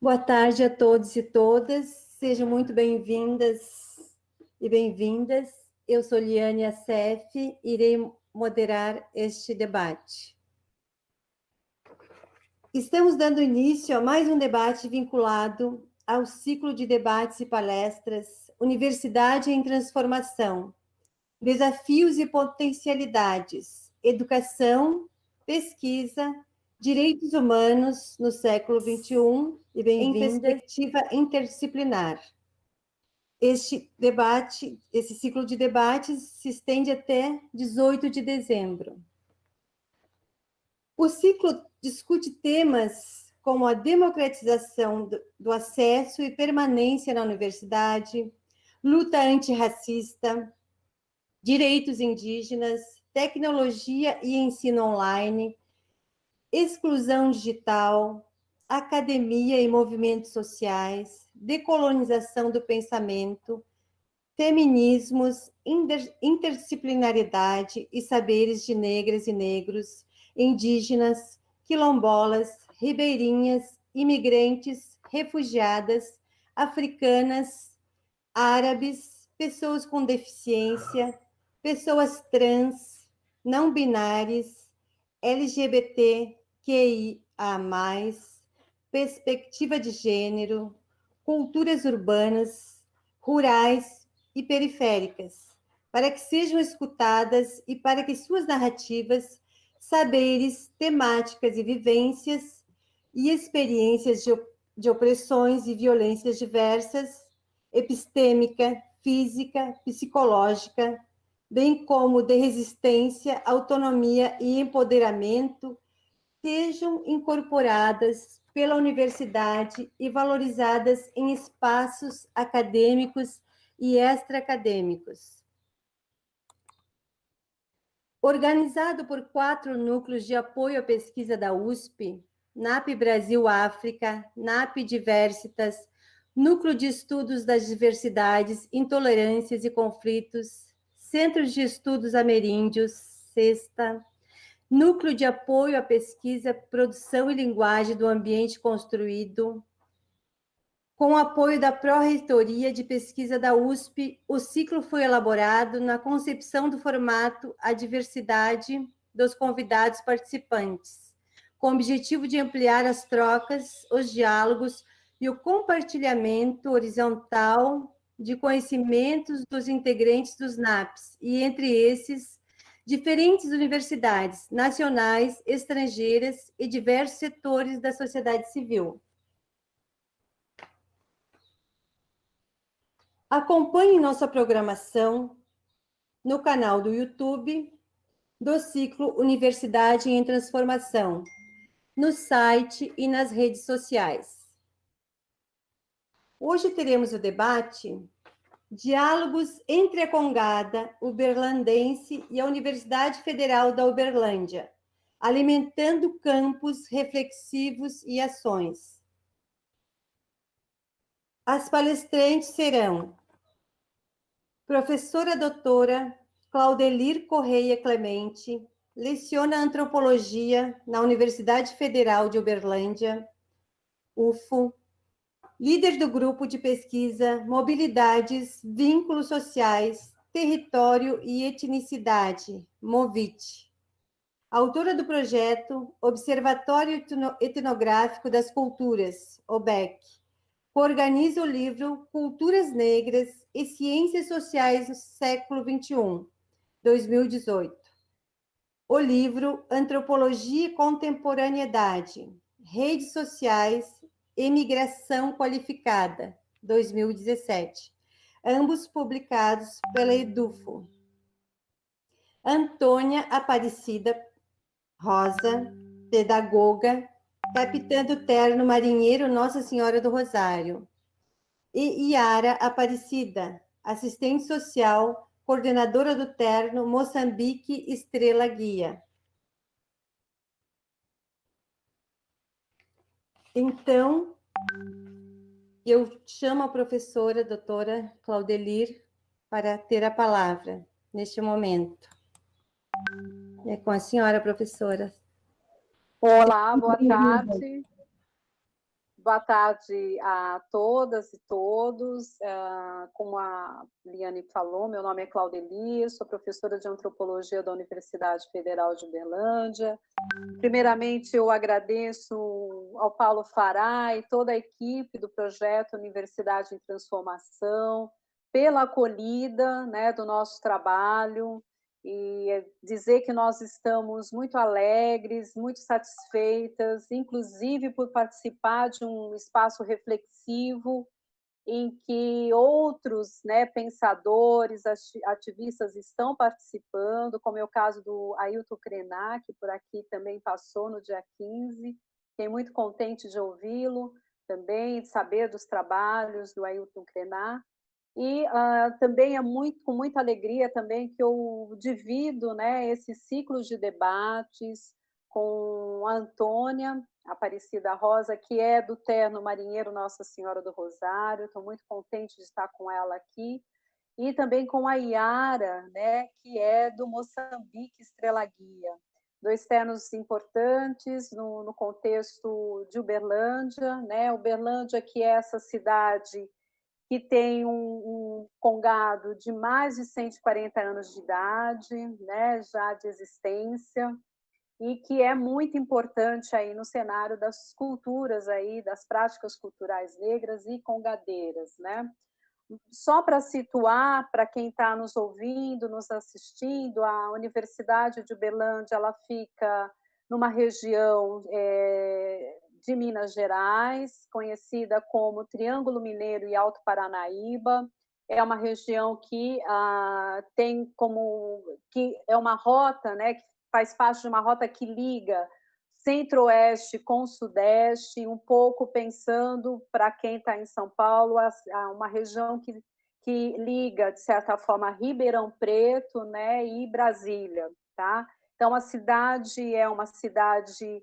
Boa tarde a todos e todas, sejam muito bem-vindas e bem-vindas. Eu sou Liane Assef e irei moderar este debate. Estamos dando início a mais um debate vinculado ao ciclo de debates e palestras Universidade em Transformação, Desafios e Potencialidades, Educação, Pesquisa, Direitos Humanos no século XXI e em perspectiva interdisciplinar. Este ciclo de debates se estende até 18 de dezembro. O ciclo discute temas como a democratização do acesso e permanência na universidade, luta antirracista, direitos indígenas, tecnologia e ensino online, exclusão digital, academia e movimentos sociais, decolonização do pensamento, feminismos, interdisciplinaridade e saberes de negras e negros, indígenas, quilombolas, ribeirinhas, imigrantes, refugiadas, africanas, árabes, pessoas com deficiência, pessoas trans, não binárias, LGBT, QIA+, perspectiva de gênero, culturas urbanas, rurais e periféricas, para que sejam escutadas e para que suas narrativas, saberes, temáticas e vivências e experiências de opressões e violências diversas, epistêmica, física, psicológica, bem como de resistência, autonomia e empoderamento, sejam incorporadas pela universidade e valorizadas em espaços acadêmicos e extra-acadêmicos. Organizado por 4 núcleos de apoio à pesquisa da USP, NAP Brasil África, NAP Diversitas, Núcleo de Estudos das Diversidades, Intolerâncias e Conflitos, Centros de Estudos Ameríndios, CESTA, Núcleo de Apoio à Pesquisa, Produção e Linguagem do Ambiente Construído. Com o apoio da Pró-Reitoria de Pesquisa da USP, o ciclo foi elaborado na concepção do formato A Diversidade dos convidados participantes, com o objetivo de ampliar as trocas, os diálogos e o compartilhamento horizontal de conhecimentos dos integrantes dos NAPs, e entre esses, diferentes universidades nacionais, estrangeiras e diversos setores da sociedade civil. Acompanhe nossa programação no canal do YouTube do ciclo Universidade em Transformação, no site e nas redes sociais. Hoje teremos o debate Diálogos entre a Congada Uberlandense e a Universidade Federal da Uberlândia, alimentando campos reflexivos e ações. As palestrantes serão professora doutora Claudelir Correia Clemente, leciona Antropologia na Universidade Federal de Uberlândia, UFO, líder do grupo de pesquisa Mobilidades, Vínculos Sociais, Território e Etnicidade, MOVIT. Autora do projeto Observatório Etnográfico das Culturas, OBEC. Organiza o livro Culturas Negras e Ciências Sociais do Século XXI, 2018. O livro Antropologia e Contemporaneidade, Redes Sociais e Migração Qualificada, 2017. Ambos publicados pela Edufo. Antônia Aparecida Rosa, pedagoga, capitã do terno marinheiro Nossa Senhora do Rosário. E Yara Aparecida, assistente social, coordenadora do terno Moçambique Estrela Guia. Então, eu chamo a professora, doutora Claudelir, para ter a palavra neste momento. É com a senhora, professora. Olá, boa tarde. Boa tarde a todas e todos. Como a Liane falou, meu nome é Claudeli, sou professora de Antropologia da Universidade Federal de Uberlândia. Primeiramente, eu agradeço ao Paulo Fará e toda a equipe do projeto Universidade em Transformação pela acolhida, né, do nosso trabalho, e dizer que nós estamos muito alegres, muito satisfeitas, inclusive por participar de um espaço reflexivo em que outros, né, pensadores, ativistas estão participando, como é o caso do Ailton Krenak, que por aqui também passou no dia 15. Fiquei muito contente de ouvi-lo também, de saber dos trabalhos do Ailton Krenak. E também é com muita alegria também que eu divido, né, esses ciclos de debates com a Antônia Aparecida Rosa, que é do Terno Marinheiro Nossa Senhora do Rosário. Estou muito contente de estar com ela aqui. E também com a Iara, né, que é do Moçambique Estrela Guia. Dois ternos importantes no contexto de Uberlândia, né? Uberlândia, que é essa cidade que tem um congado de mais de 140 anos de idade, né, já de existência, e que é muito importante aí no cenário das culturas aí, das práticas culturais negras e congadeiras, né? Só para situar, para quem está nos ouvindo, nos assistindo, a Universidade de Uberlândia, ela fica numa região de Minas Gerais, conhecida como Triângulo Mineiro e Alto Paranaíba. É uma região que tem como que é uma rota, né, que faz parte de uma rota que liga centro-oeste com sudeste, um pouco pensando, para quem está em São Paulo, uma região que liga, de certa forma, Ribeirão Preto, né, e Brasília. Tá? Então, a cidade é uma cidade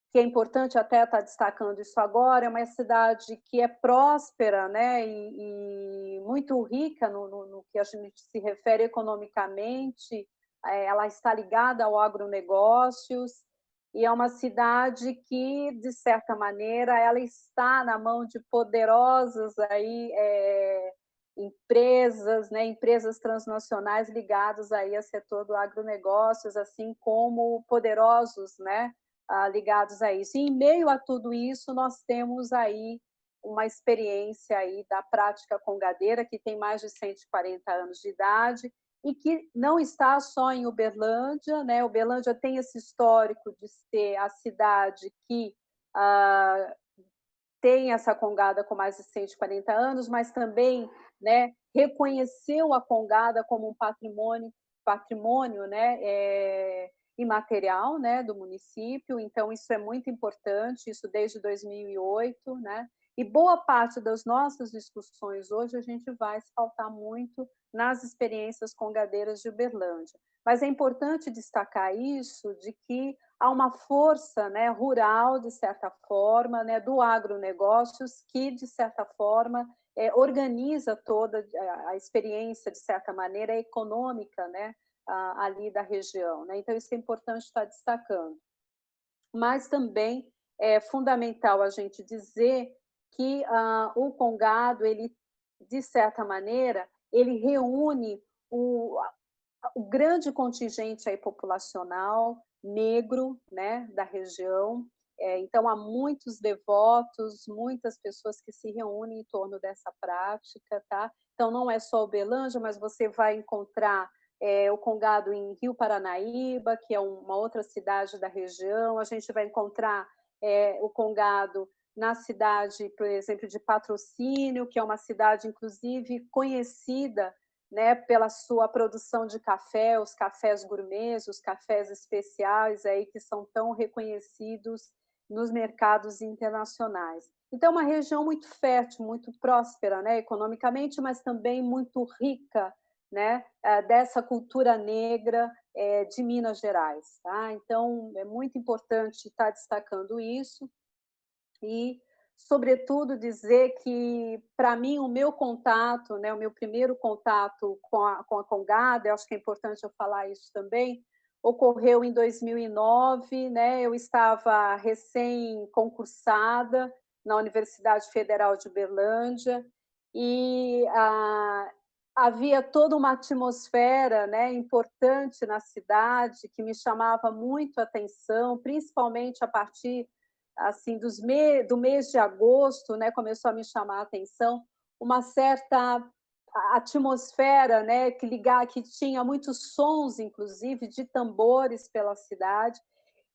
que é importante até estar destacando isso agora, é uma cidade que é próspera, né, e muito rica no que a gente se refere economicamente, ela está ligada ao agronegócios, e é uma cidade que, de certa maneira, ela está na mão de poderosas aí, empresas, né, empresas transnacionais ligadas aí ao setor do agronegócios, assim como poderosos, né, ligados a isso. E em meio a tudo isso, nós temos aí uma experiência aí da prática congadeira, que tem mais de 140 anos de idade, e que não está só em Uberlândia, né? Uberlândia tem esse histórico de ser a cidade que tem essa congada com mais de 140 anos, mas também, né, reconheceu a congada como um patrimônio, né, imaterial, né, do município. Então isso é muito importante, isso desde 2008, né? E boa parte das nossas discussões hoje a gente vai se pautar muito nas experiências congadeiras de Uberlândia. Mas é importante destacar isso, de que há uma força, né, rural, de certa forma, né, do agronegócios, que, de certa forma, organiza toda a experiência, de certa maneira, econômica, né, ali da região. Né? Então, isso é importante estar destacando. Mas também é fundamental a gente dizer que o Congado, ele, de certa maneira, ele reúne o grande contingente aí populacional negro, né, da região. Então, há muitos devotos, muitas pessoas que se reúnem em torno dessa prática. Tá? Então, não é só Uberlândia, mas você vai encontrar o Congado em Rio Paranaíba, que é uma outra cidade da região. A gente vai encontrar o Congado na cidade, por exemplo, de Patrocínio, que é uma cidade, inclusive, conhecida, né, pela sua produção de café, os cafés gourmets, os cafés especiais aí que são tão reconhecidos nos mercados internacionais. Então, uma região muito fértil, muito próspera, né, economicamente, mas também muito rica, né, dessa cultura negra de Minas Gerais. Tá? Então, é muito importante estar destacando isso e, sobretudo, dizer que, para mim, o meu contato, né, o meu primeiro contato com a Congada, eu acho que é importante eu falar isso também, ocorreu em 2009, né, eu estava recém-concursada, na Universidade Federal de Uberlândia, e havia toda uma atmosfera, né, importante na cidade que me chamava muito a atenção, principalmente a partir assim do mês de agosto, né, começou a me chamar a atenção uma certa atmosfera, né, que tinha muitos sons, inclusive de tambores pela cidade.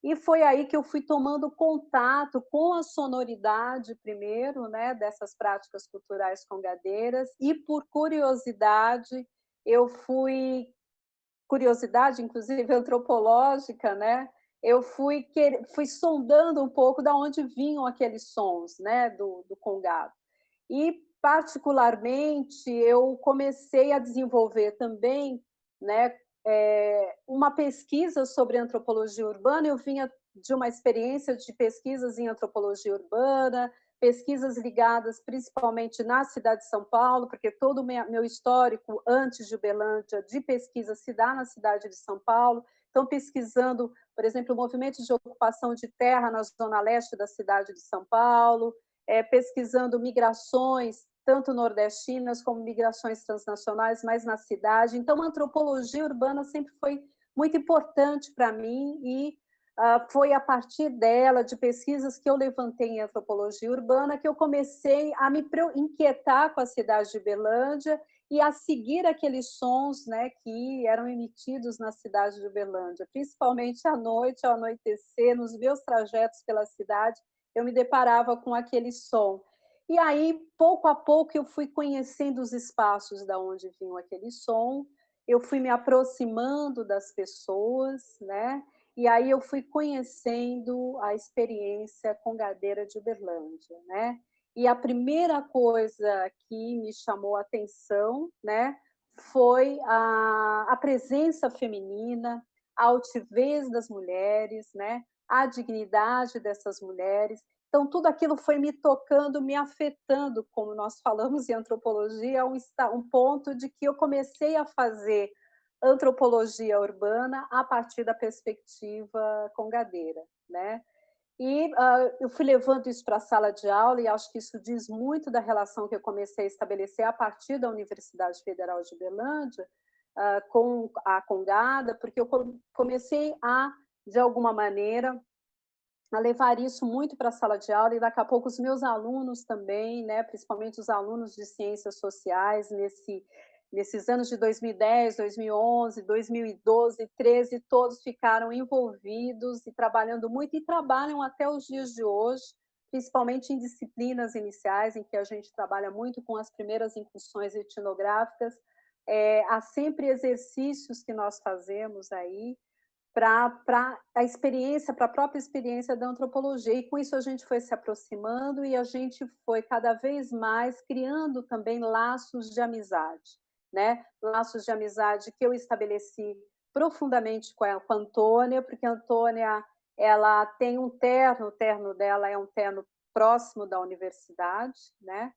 E foi aí que eu fui tomando contato com a sonoridade, primeiro, né, dessas práticas culturais congadeiras, e por curiosidade, eu fui, curiosidade inclusive antropológica, né, eu fui sondando um pouco da onde vinham aqueles sons, né, do congado. E, particularmente, eu comecei a desenvolver também, né, uma pesquisa sobre antropologia urbana. Eu vinha de uma experiência de pesquisas em antropologia urbana, pesquisas ligadas principalmente na cidade de São Paulo, porque todo o meu histórico antes de Uberlândia de pesquisa se dá na cidade de São Paulo. Então, pesquisando, por exemplo, o movimento de ocupação de terra na zona leste da cidade de São Paulo, pesquisando migrações, tanto nordestinas como migrações transnacionais, mas na cidade. Então, a antropologia urbana sempre foi muito importante para mim e foi a partir dela, de pesquisas que eu levantei em antropologia urbana, que eu comecei a me inquietar com a cidade de Uberlândia e a seguir aqueles sons, né, que eram emitidos na cidade de Uberlândia, principalmente à noite, ao anoitecer, nos meus trajetos pela cidade, eu me deparava com aquele som. E aí, pouco a pouco, eu fui conhecendo os espaços da onde vinha aquele som, eu fui me aproximando das pessoas, né? E aí eu fui conhecendo a experiência congadeira de Uberlândia, né? E a primeira coisa que me chamou a atenção, né, foi a presença feminina, a altivez das mulheres, né, a dignidade dessas mulheres. Então, tudo aquilo foi me tocando, me afetando, como nós falamos em antropologia, um ponto de que eu comecei a fazer antropologia urbana a partir da perspectiva congadeira, né? E eu fui levando isso para a sala de aula, e acho que isso diz muito da relação que eu comecei a estabelecer a partir da Universidade Federal de Uberlândia com a Congada, porque eu comecei a, de alguma maneira, a levar isso muito para a sala de aula, e daqui a pouco os meus alunos também, né, principalmente os alunos de ciências sociais, nesses anos de 2010, 2011, 2012, 2013, todos ficaram envolvidos e trabalhando muito, e trabalham até os dias de hoje, principalmente em disciplinas iniciais, em que a gente trabalha muito com as primeiras incursões etnográficas. Há sempre exercícios que nós fazemos aí, para a experiência, para a própria experiência da antropologia. E com isso a gente foi se aproximando e a gente foi cada vez mais criando também laços de amizade, né? Laços de amizade que eu estabeleci profundamente com a Antônia, porque a Antônia, ela tem um terno, o terno dela é um terno próximo da universidade, né?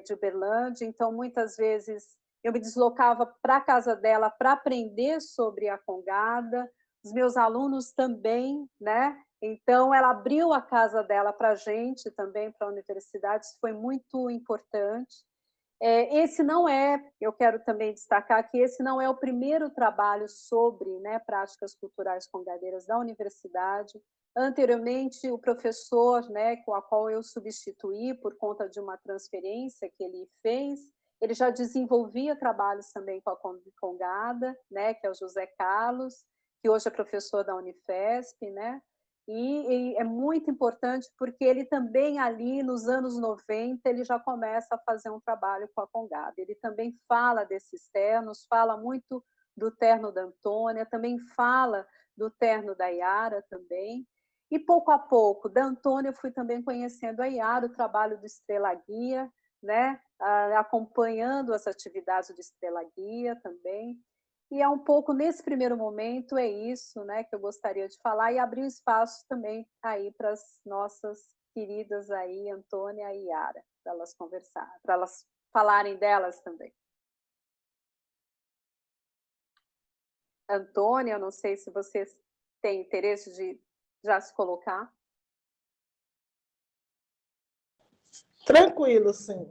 De Uberlândia, então muitas vezes eu me deslocava para a casa dela para aprender sobre a Congada, os meus alunos também, né? Então, ela abriu a casa dela para a gente também, para a universidade, isso foi muito importante. Esse não é, eu quero também destacar que esse não é o primeiro trabalho sobre, né, práticas culturais congadeiras da universidade. Anteriormente, o professor, né, com a qual eu substituí por conta de uma transferência que ele fez, ele já desenvolvia trabalhos também com a Congada, né, que é o José Carlos, que hoje é professor da Unifesp, né? E é muito importante porque ele também ali nos anos 90 ele já começa a fazer um trabalho com a Congada. Ele também fala desses ternos, fala muito do terno da Antônia, também fala do terno da Yara também. E pouco a pouco, da Antônia, eu fui também conhecendo a Yara, o trabalho do Estrela Guia, né? Acompanhando as atividades do Estrela Guia também. E é um pouco nesse primeiro momento, é isso, né, que eu gostaria de falar, e abrir o espaço também aí para as nossas queridas aí, Antônia e Yara, para elas conversarem, para elas falarem delas também. Antônia, eu não sei se vocês têm interesse de já se colocar. Tranquilo, sim.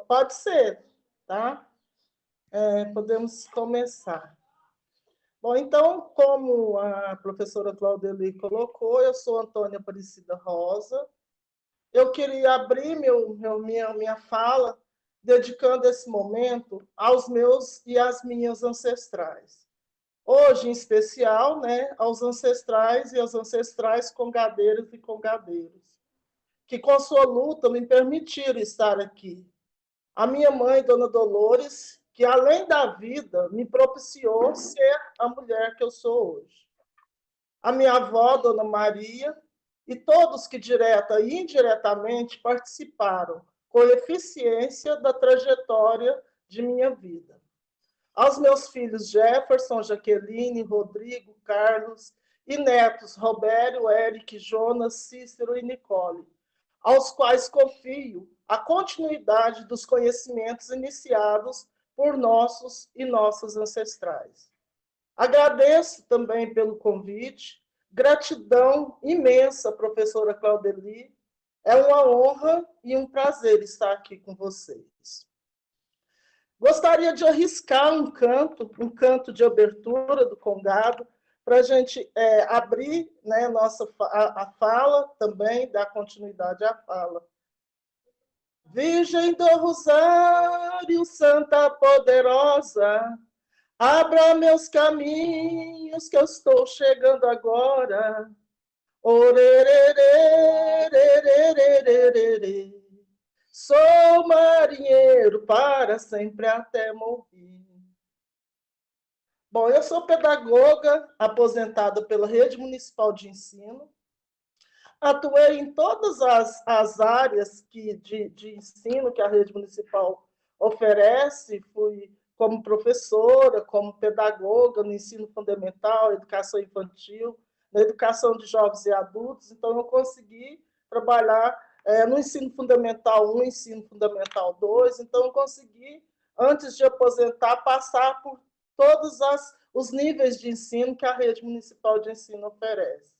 Pode ser, tá? Podemos começar. Bom, então, como a professora Claudeli colocou, eu sou Antônia Aparecida Rosa. Eu queria abrir minha fala dedicando esse momento aos meus e às minhas ancestrais. Hoje, em especial, né, aos ancestrais e às ancestrais congadeiras e congadeiros, que com sua luta me permitiram estar aqui. A minha mãe, Dona Dolores, que além da vida me propiciou ser a mulher que eu sou hoje. A minha avó, Dona Maria, e todos que direta e indiretamente participaram com eficiência da trajetória de minha vida. Aos meus filhos Jefferson, Jaqueline, Rodrigo, Carlos e netos Robério, Eric, Jonas, Cícero e Nicole, aos quais confio a continuidade dos conhecimentos iniciados por nossos e nossas ancestrais. Agradeço também pelo convite, gratidão imensa, professora Claudeli, é uma honra e um prazer estar aqui com vocês. Gostaria de arriscar um canto de abertura do Congado, para a gente abrir, né, a fala também, dar continuidade à fala. Virgem do Rosário, Santa Poderosa, abra meus caminhos, que eu estou chegando agora. Orererê, sou marinheiro para sempre até morrer. Bom, eu sou pedagoga aposentada pela Rede Municipal de Ensino. Atuei em todas as áreas de ensino que a Rede Municipal oferece. Fui como professora, como pedagoga no ensino fundamental, educação infantil, na educação de jovens e adultos. Então, eu consegui trabalhar no ensino fundamental 1, ensino fundamental 2. Então, eu consegui, antes de aposentar, passar por todos os níveis de ensino que a Rede Municipal de Ensino oferece.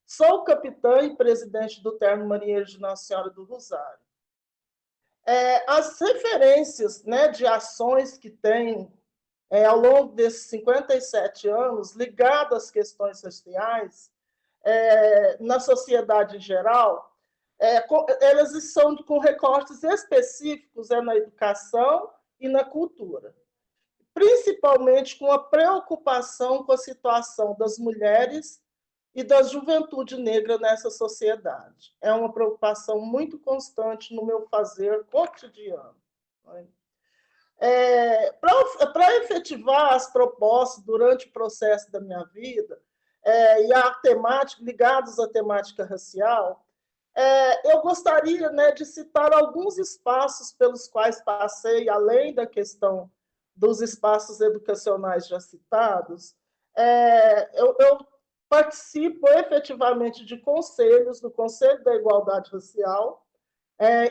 Sou capitã e presidente do Terno Marinheiro de Nossa Senhora do Rosário. As referências, né, de ações que tem ao longo desses 57 anos, ligadas às questões sociais, na sociedade em geral, elas são com recortes específicos na educação e na cultura, principalmente com a preocupação com a situação das mulheres e da juventude negra nessa sociedade. É uma preocupação muito constante no meu fazer cotidiano. Para efetivar as propostas durante o processo da minha vida, e a temática, ligados à temática racial, eu gostaria, né, de citar alguns espaços pelos quais passei, além da questão dos espaços educacionais já citados. Eu participo efetivamente de conselhos, do Conselho da Igualdade Racial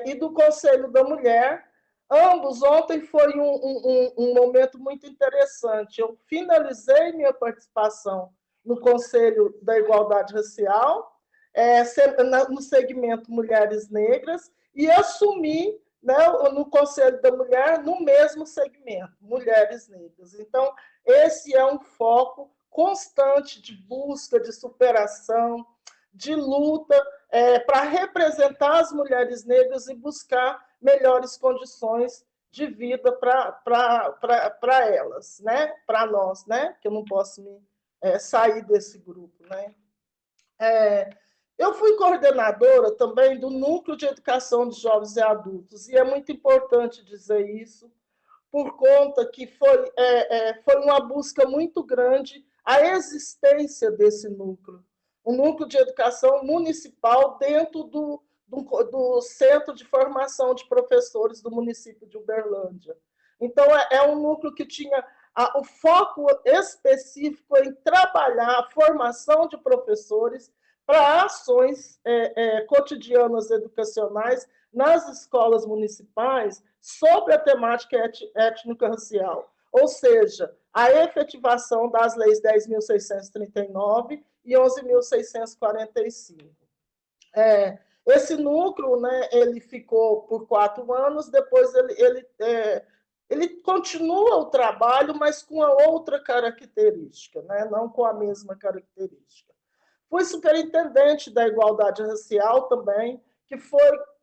e do Conselho da Mulher. Ambos, ontem foi um momento muito interessante. Eu finalizei minha participação no Conselho da Igualdade Racial, no segmento Mulheres Negras, e assumi, né, no Conselho da Mulher, no mesmo segmento, Mulheres Negras. Então, esse é um foco constante de busca, de superação, de luta para representar as mulheres negras e buscar melhores condições de vida para elas, né? Para nós, né? Que eu não posso sair desse grupo, né? Eu fui coordenadora também do Núcleo de Educação de Jovens e Adultos, e é muito importante dizer isso, por conta que foi uma busca muito grande a existência desse núcleo, um núcleo de educação municipal dentro do Centro de Formação de Professores do município de Uberlândia. Então, é um núcleo que tinha o foco específico em trabalhar a formação de professores para ações cotidianas educacionais nas escolas municipais sobre a temática étnico-racial, ou seja, a efetivação das leis 10.639 e 11.645. Esse núcleo, né, ele ficou por 4 anos, depois ele continua o trabalho, mas com a outra característica, né, não com a mesma característica. Fui superintendente da igualdade racial também, que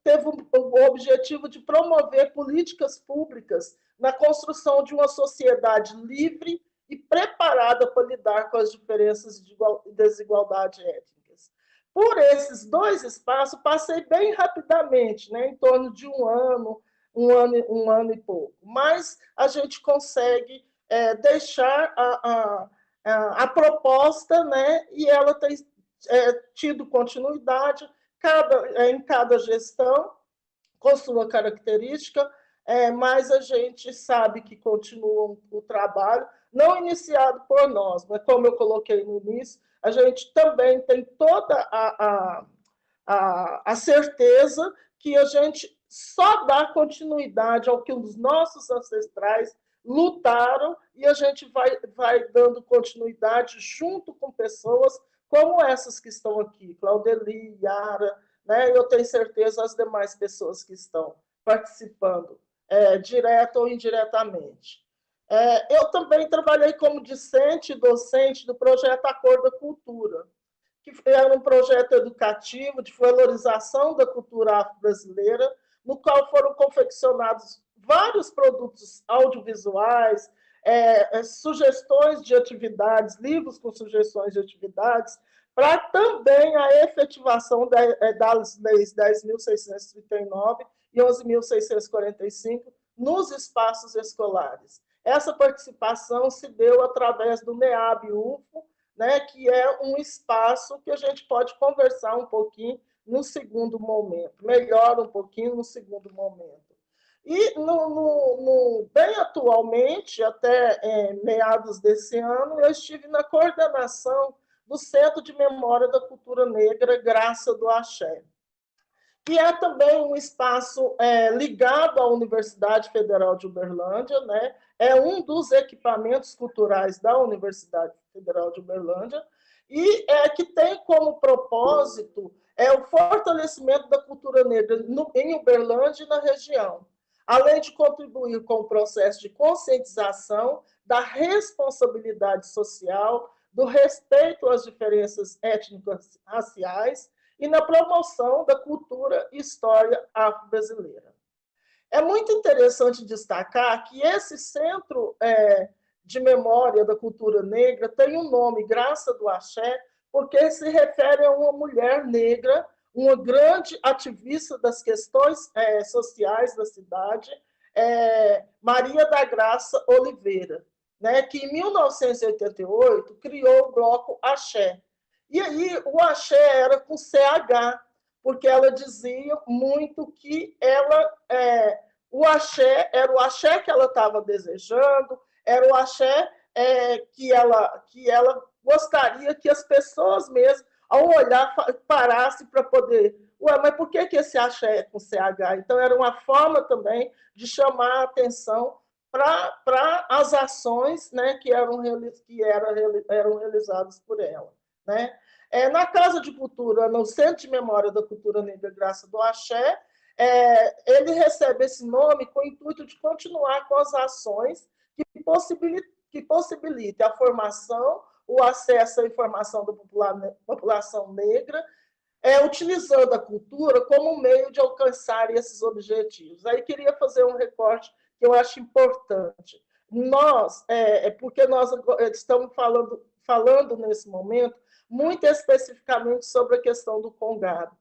teve o objetivo de promover políticas públicas na construção de uma sociedade livre e preparada para lidar com as diferenças de desigualdade étnicas. Por esses 2 espaços, passei bem rapidamente, né, em torno de um ano e pouco. Mas a gente consegue deixar a proposta, né, e ela tem tido continuidade em cada gestão, com sua característica, mas a gente sabe que continua o trabalho, não iniciado por nós, mas como eu coloquei no início, a gente também tem toda a certeza que a gente só dá continuidade ao que os nossos ancestrais lutaram e a gente vai dando continuidade junto com pessoas como essas que estão aqui, Claudeli, Yara, né? Eu tenho certeza as demais pessoas que estão participando, direto ou indiretamente. Eu também trabalhei como discente e docente do projeto Acordo da Cultura, que era um projeto educativo de valorização da cultura afro-brasileira, no qual foram confeccionados vários produtos audiovisuais, sugestões de atividades, livros com sugestões de atividades, para também a efetivação das leis 10.639 e 11.645 nos espaços escolares. Essa participação se deu através do NEAB-UFO, né, que é um espaço que a gente pode conversar um pouquinho no segundo momento, melhor um pouquinho no segundo momento. E bem atualmente, até meados desse ano, eu estive na coordenação do Centro de Memória da Cultura Negra Graça do Axé, que é também um espaço ligado à Universidade Federal de Uberlândia, né? É um dos equipamentos culturais da Universidade Federal de Uberlândia, e que tem como propósito o fortalecimento da cultura negra em Uberlândia e na região, além de contribuir com o processo de conscientização da responsabilidade social, do respeito às diferenças étnicas raciais e na promoção da cultura e história afro-brasileira. É muito interessante destacar que esse Centro de Memória da Cultura Negra tem um nome, Graça do Axé, porque se refere a uma mulher negra, uma grande ativista das questões sociais da cidade, Maria da Graça Oliveira, né, que em 1988 criou o Bloco Axé. E aí o axé era com CH, porque ela dizia muito que o axé era o axé que ela estava desejando, era o axé que ela gostaria que as pessoas mesmo, ao olhar, parassem para poder... Ué, mas por que esse axé é com CH? Então, era uma forma também de chamar a atenção para as ações, né, que eram realizadas por ela. Né? Na Casa de Cultura, no Centro de Memória da Cultura Negra Graça do Axé, ele recebe esse nome com o intuito de continuar com as ações que possibilitem a formação, o acesso à informação da população negra, utilizando a cultura como meio de alcançar esses objetivos. Aí queria fazer um recorte que eu acho importante. Porque nós estamos falando nesse momento muito especificamente sobre a questão do Congado,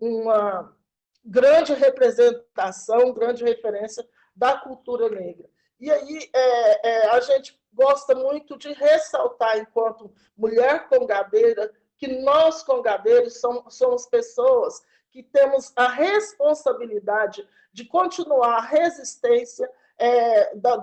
uma grande representação, grande referência da cultura negra. E aí a gente gosta muito de ressaltar, enquanto mulher congadeira, que nós, congadeiros, somos pessoas que temos a responsabilidade de continuar a resistência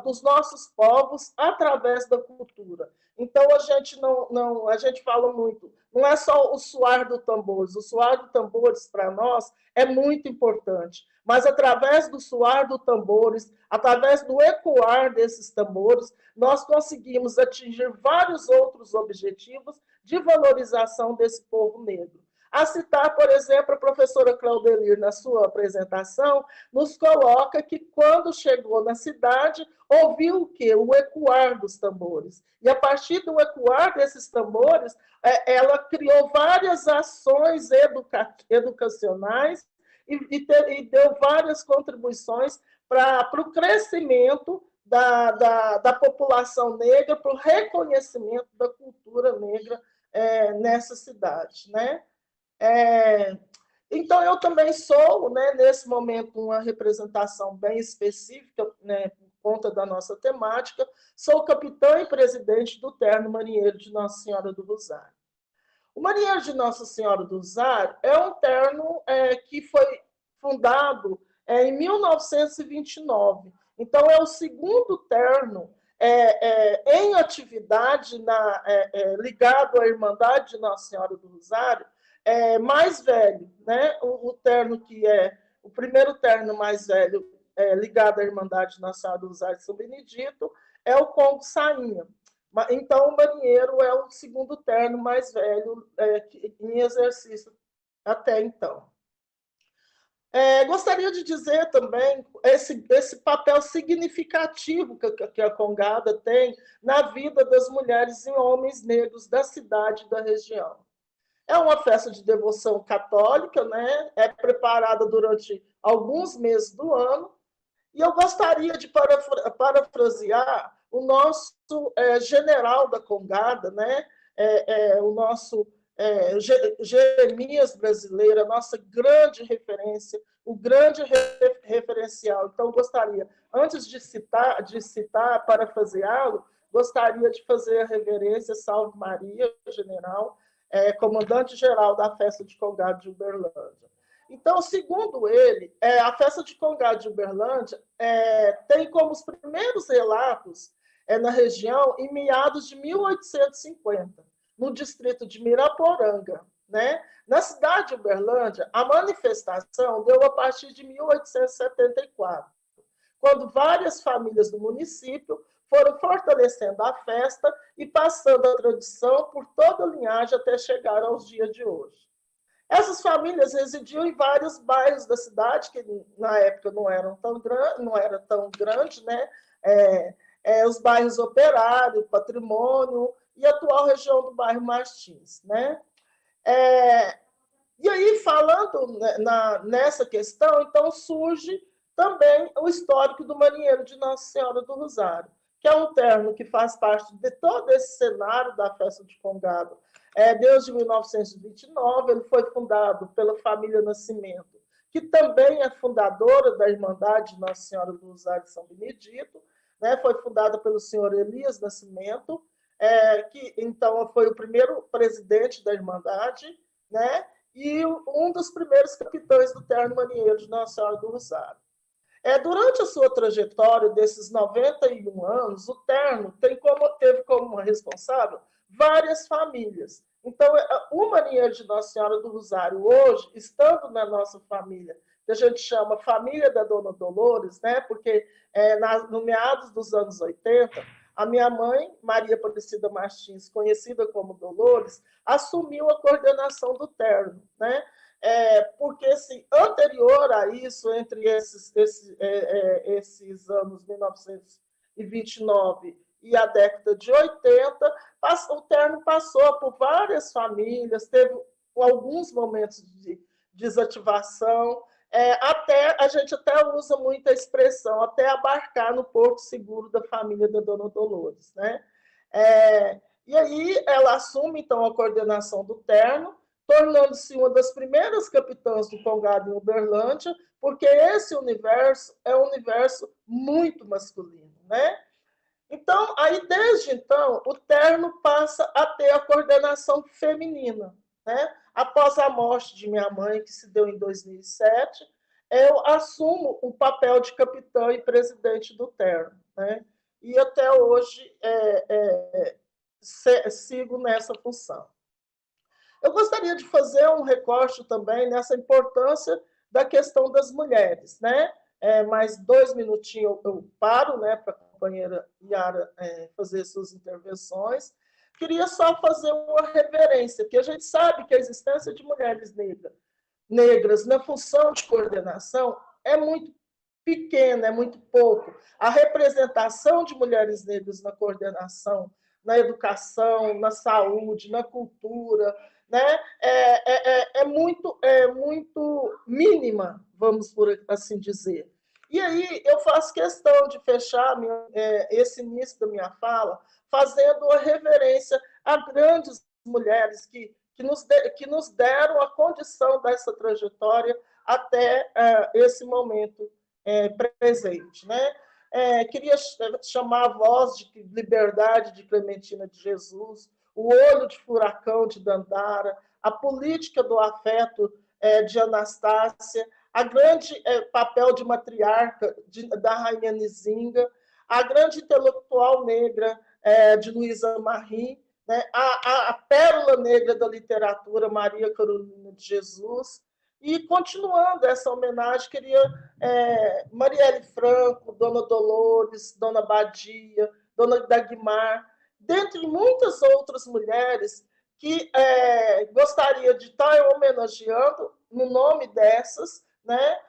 dos nossos povos através da cultura. Então, a gente fala muito, não é só o suar do tambores, o suar do tambores, para nós, é muito importante, mas através do suar do tambores, através do ecoar desses tambores, nós conseguimos atingir vários outros objetivos de valorização desse povo negro. A citar, por exemplo, a professora Claudelir, na sua apresentação, nos coloca que quando chegou na cidade, ouviu o quê? O ecoar dos tambores. E a partir do ecoar desses tambores, ela criou várias ações educacionais e deu várias contribuições para o crescimento da população negra, para o reconhecimento da cultura negra nessa cidade, né? Então, eu também sou, né, nesse momento, uma representação bem específica, né, por conta da nossa temática, sou capitã e presidente do Terno Marinheiro de Nossa Senhora do Rosário. O Marinheiro de Nossa Senhora do Rosário é um terno que foi fundado em 1929. Então, é o segundo terno em atividade ligado à Irmandade de Nossa Senhora do Rosário, mais velho, né? O terno que é o primeiro terno mais velho ligado à Irmandade de Nossa Senhora do Rosário de São Benedito é o Congo Sainha. Então, o marinheiro é o segundo terno mais velho em exercício até então. Gostaria de dizer também esse papel significativo que a Congada tem na vida das mulheres e homens negros da cidade e da região. É uma festa de devoção católica, né? É preparada durante alguns meses do ano, e eu gostaria de parafrasear o nosso general da Congada, né? O nosso Jeremias brasileiro, a nossa grande referência, o grande referencial. Então, gostaria, antes de citar, parafraseá-lo, gostaria de fazer a reverência, Salve Maria, general, comandante-geral da festa de Congado de Uberlândia. Então, segundo ele, a festa de Congado de Uberlândia tem como os primeiros relatos na região em meados de 1850, no distrito de Miraporanga, né? Na cidade de Uberlândia, a manifestação deu a partir de 1874, quando várias famílias do município foram fortalecendo a festa e passando a tradição por toda a linhagem até chegar aos dias de hoje. Essas famílias residiam em vários bairros da cidade, que na época não era tão grande, né? Os bairros Operário, Patrimônio e a atual região do bairro Martins, né? E aí, falando nessa questão, então surge também o histórico do Marinheiro de Nossa Senhora do Rosário, que é um terno que faz parte de todo esse cenário da festa de Congado. Desde 1929, ele foi fundado pela família Nascimento, que também é fundadora da Irmandade de Nossa Senhora do Rosário de São Benedito, né? Foi fundada pelo senhor Elias Nascimento, que então foi o primeiro presidente da Irmandade, né? E um dos primeiros capitães do Terno Marinheiro de Nossa Senhora do Rosário. Durante a sua trajetória desses 91 anos, o Terno teve como responsável várias famílias. Então, o Marinheiro de Nossa Senhora do Rosário, hoje, estando na nossa família, que a gente chama Família da Dona Dolores, né? Porque no meados dos anos 80, a minha mãe, Maria Aparecida Martins, conhecida como Dolores, assumiu a coordenação do Terno, né? Porque, assim, anterior a isso, entre esses anos 1929 e a década de 80, o Terno passou por várias famílias, teve alguns momentos de desativação, a gente até usa muita expressão, até abarcar no porto seguro da família da Dona Dolores, né? E aí ela assume, então, a coordenação do Terno, tornando-se uma das primeiras capitãs do Congado em Uberlândia, porque esse universo é um universo muito masculino, né? Então, aí, desde então, o Terno passa a ter a coordenação feminina, né? Após a morte de minha mãe, que se deu em 2007, eu assumo o papel de capitã e presidente do Terno, né? E até hoje sigo nessa função. Eu gostaria de fazer um recorte também nessa importância da questão das mulheres, né? Mais 2 minutinhos eu paro, né, para a companheira Yara fazer suas intervenções. Queria só fazer uma reverência, porque a gente sabe que a existência de mulheres negras na função de coordenação é muito pequena, é muito pouco. A representação de mulheres negras na coordenação, na educação, na saúde, na cultura, né, é muito mínima, vamos por assim dizer. E aí eu faço questão de fechar esse início da minha fala fazendo uma reverência a grandes mulheres que nos deram a condição dessa trajetória até esse momento presente. Né? Queria chamar a voz de liberdade de Clementina de Jesus, o olho de furacão de Dandara, a política do afeto de Anastácia, a grande papel de matriarca da Rainha Nizinga, a grande intelectual negra de Luísa Marie, né? a pérola negra da literatura, Maria Carolina de Jesus. E, continuando essa homenagem, queria Marielle Franco, Dona Dolores, Dona Badia, Dona Dagmar, dentre muitas outras mulheres que gostaria de estar homenageando no nome dessas, né?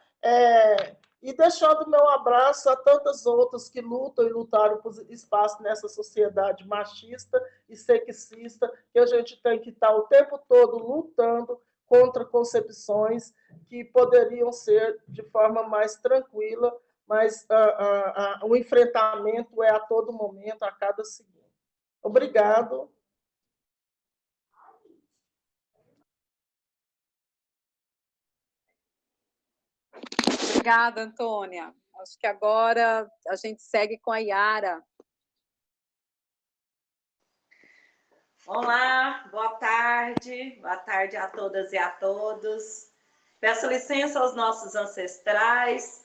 E deixando meu abraço a tantas outras que lutam e lutaram por espaço nessa sociedade machista e sexista, que a gente tem que estar o tempo todo lutando contra concepções que poderiam ser de forma mais tranquila, mas o enfrentamento é a todo momento, a cada segundo. Obrigado. Obrigada, Antônia. Acho que agora a gente segue com a Yara. Olá, boa tarde a todas e a todos. Peço licença aos nossos ancestrais,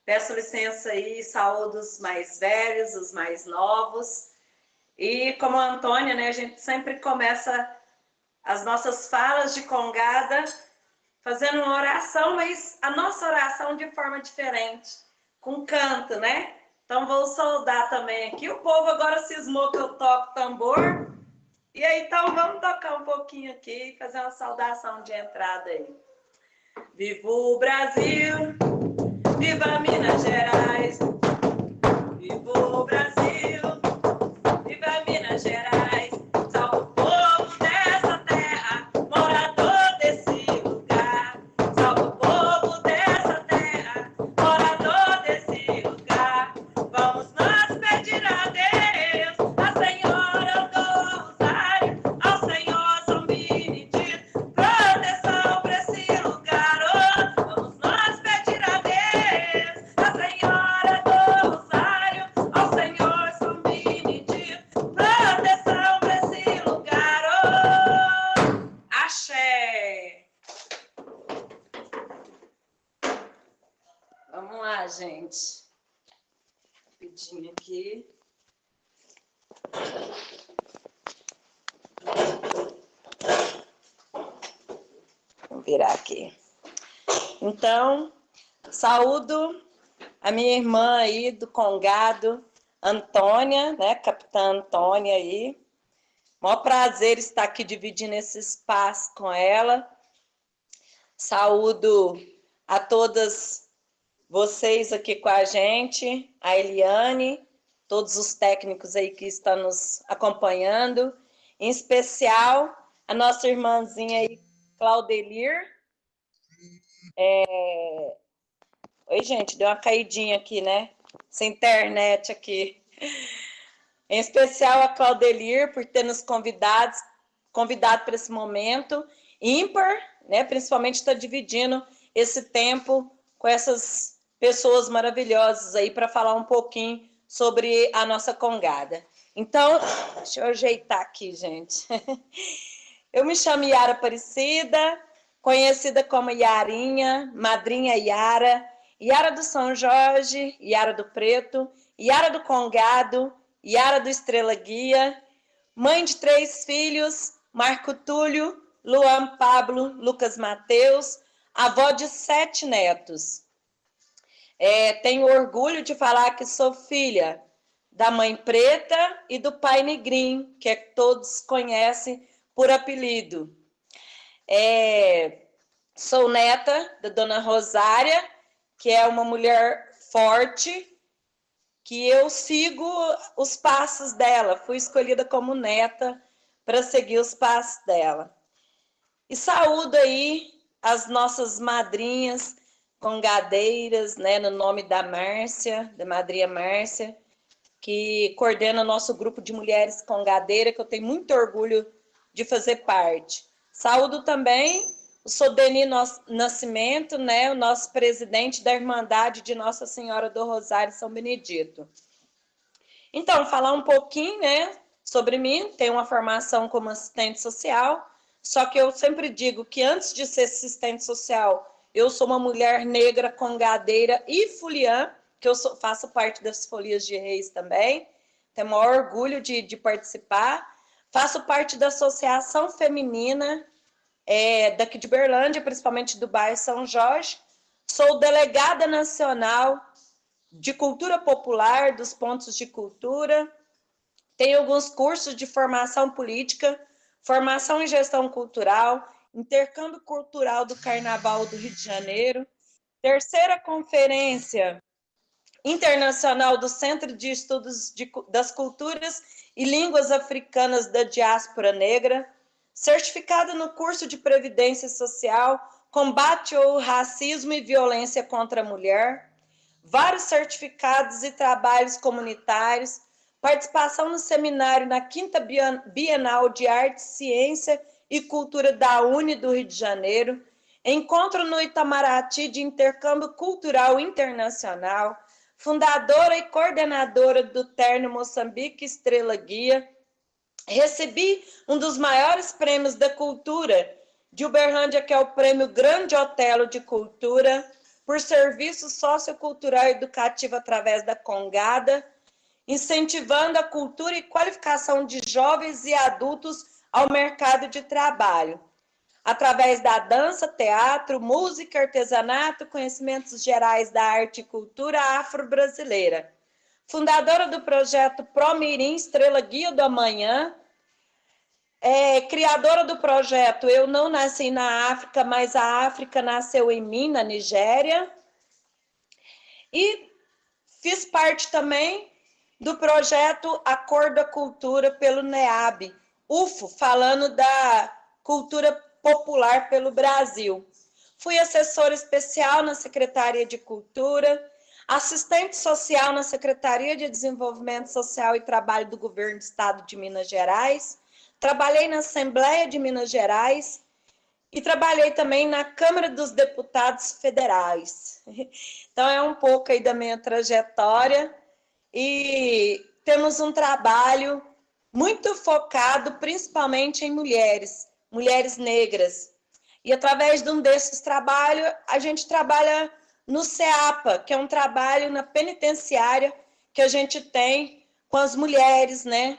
peço licença aí, saúdo os mais velhos, os mais novos. E como a Antônia, né, a gente sempre começa as nossas falas de Congada fazendo uma oração, mas a nossa oração de forma diferente, com canto, né? Então vou saudar também aqui. O povo agora cismou que eu toco tambor. E aí, então, vamos tocar um pouquinho aqui e fazer uma saudação de entrada aí. Viva o Brasil, viva Minas Gerais, viva o Brasil, viva Minas Gerais, salve o povo dessa terra, morador desse lugar, salve o povo dessa terra, morador desse lugar. Vamos nós pedir a Deus, a Senhora do Rosário, ao Senhor São Benedito, proteção para esse lugar. Oh, vamos nós pedir a Deus, a Senhora do Rosário, ao Senhor São Benedito, proteção para esse lugar. Oh, axé. Vamos lá, gente. Rapidinho aqui. Vou virar aqui. Então, saúdo a minha irmã aí do Congado, Antônia, né? Capitã Antônia aí. Maior prazer estar aqui dividindo esse espaço com ela. Saúdo a todas vocês aqui com a gente, a Eliane, todos os técnicos aí que estão nos acompanhando, em especial a nossa irmãzinha aí, Claudelir. Oi, gente, deu uma caidinha aqui, né? Sem internet aqui. Em especial a Claudelir, por ter nos convidado para esse momento ímpar, né? Principalmente está dividindo esse tempo com essas pessoas maravilhosas aí para falar um pouquinho sobre a nossa Congada. Então, deixa eu ajeitar aqui, gente. Eu me chamo Yara Aparecida, conhecida como Yarinha, Madrinha Yara, Yara do São Jorge, Yara do Preto, Yara do Congado, Yara do Estrela Guia, mãe de 3 filhos, Marco Túlio, Luan Pablo, Lucas Mateus, avó de 7 netos. Tenho orgulho de falar que sou filha da mãe preta e do pai negrinho, que todos conhecem por apelido. Sou neta da dona Rosária, que é uma mulher forte, que eu sigo os passos dela. Fui escolhida como neta para seguir os passos dela. E saúdo aí as nossas madrinhas congadeiras, né, no nome da Márcia, da madrinha Márcia, que coordena o nosso grupo de mulheres congadeiras, que eu tenho muito orgulho de fazer parte. Saúdo também o Sodeni Nascimento, né, o nosso presidente da Irmandade de Nossa Senhora do Rosário São Benedito. Então, falar um pouquinho, né, sobre mim. Tenho uma formação como assistente social, só que eu sempre digo que antes de ser assistente social, eu sou uma mulher negra, congadeira e foliã, que eu faço parte das Folias de Reis também. Tenho o maior orgulho de participar. Faço parte da Associação Feminina daqui de Uberlândia, principalmente do bairro São Jorge. Sou delegada nacional de cultura popular, dos pontos de cultura. Tenho alguns cursos de formação política, formação em gestão cultural, intercâmbio cultural do Carnaval do Rio de Janeiro, 3ª Conferência Internacional do Centro de Estudos das Culturas e Línguas Africanas da Diáspora Negra, certificado no curso de Previdência Social, Combate ao Racismo e Violência contra a Mulher, vários certificados e trabalhos comunitários, participação no seminário na 5ª Bienal de Arte, Ciência e Cultura da UNE do Rio de Janeiro, encontro no Itamaraty de Intercâmbio Cultural Internacional, fundadora e coordenadora do Terno Moçambique Estrela Guia. Recebi um dos maiores prêmios da cultura de Uberlândia, que é o Prêmio Grande Otelo de Cultura, por serviço sociocultural e educativo através da Congada, incentivando a cultura e qualificação de jovens e adultos ao mercado de trabalho, através da dança, teatro, música, artesanato, conhecimentos gerais da arte e cultura afro-brasileira. Fundadora do projeto Promirim Estrela Guia do Amanhã, criadora do projeto Eu Não Nasci na África, mas a África Nasceu em Mim, na Nigéria. E fiz parte também do projeto Acordo da Cultura pelo NEAB, UFO, falando da cultura popular pelo Brasil. Fui assessora especial na Secretaria de Cultura, assistente social na Secretaria de Desenvolvimento Social e Trabalho do Governo do Estado de Minas Gerais, trabalhei na Assembleia de Minas Gerais e trabalhei também na Câmara dos Deputados Federais. Então, é um pouco aí da minha trajetória e temos um trabalho muito focado principalmente em mulheres negras. E através de um desses trabalhos, a gente trabalha no CEAPA, que é um trabalho na penitenciária que a gente tem com as mulheres, né,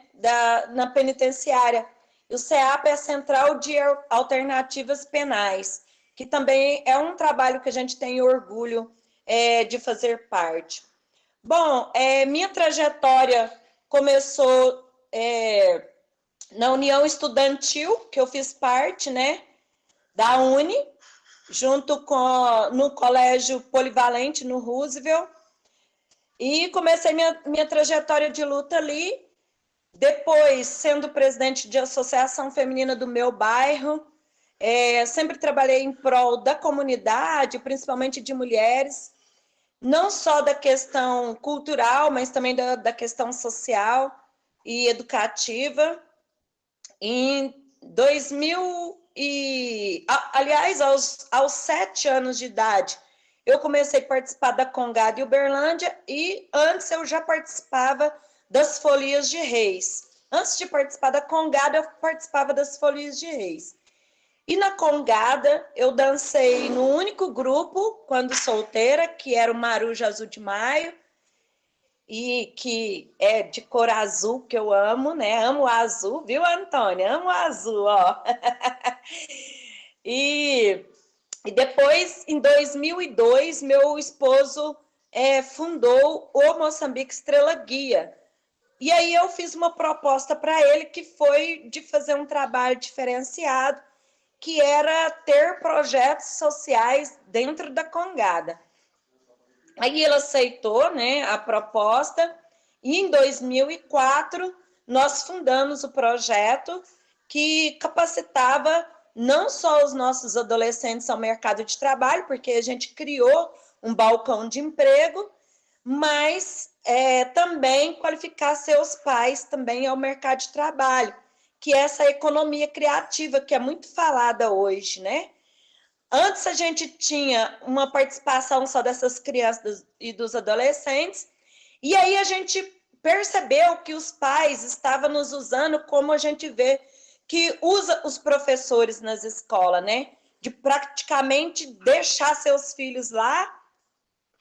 na penitenciária. E o CEAPA é a Central de Alternativas Penais, que também é um trabalho que a gente tem orgulho de fazer parte. Bom, minha trajetória começou na União Estudantil, que eu fiz parte, né, da UNE, junto no Colégio Polivalente, no Roosevelt, e comecei minha trajetória de luta ali. Depois, sendo presidente de associação feminina do meu bairro, sempre trabalhei em prol da comunidade, principalmente de mulheres, não só da questão cultural, mas também da questão social e educativa. Em 2000 aliás, aos 7 anos de idade, eu comecei a participar da Congada em Uberlândia e antes eu já participava das Folias de Reis. Antes de participar da Congada, eu participava das Folias de Reis. E na Congada, eu dancei no único grupo, quando solteira, que era o Maruja Azul de Maio, e que é de cor azul, que eu amo, né? Amo o azul, viu, Antônia? Amo o azul, ó. E depois, em 2002, meu esposo fundou o Moçambique Estrela Guia, E aí eu fiz uma proposta para ele que foi de fazer um trabalho diferenciado, que era ter projetos sociais dentro da Congada. Aí ele aceitou, né, a proposta, e em 2004 nós fundamos o projeto que capacitava não só os nossos adolescentes ao mercado de trabalho, porque a gente criou um balcão de emprego, mas também qualificar seus pais também ao mercado de trabalho, que é essa economia criativa que é muito falada hoje, né? Antes a gente tinha uma participação só dessas crianças e dos adolescentes, e aí a gente percebeu que os pais estavam nos usando como a gente vê que usa os professores nas escolas, né? De praticamente deixar seus filhos lá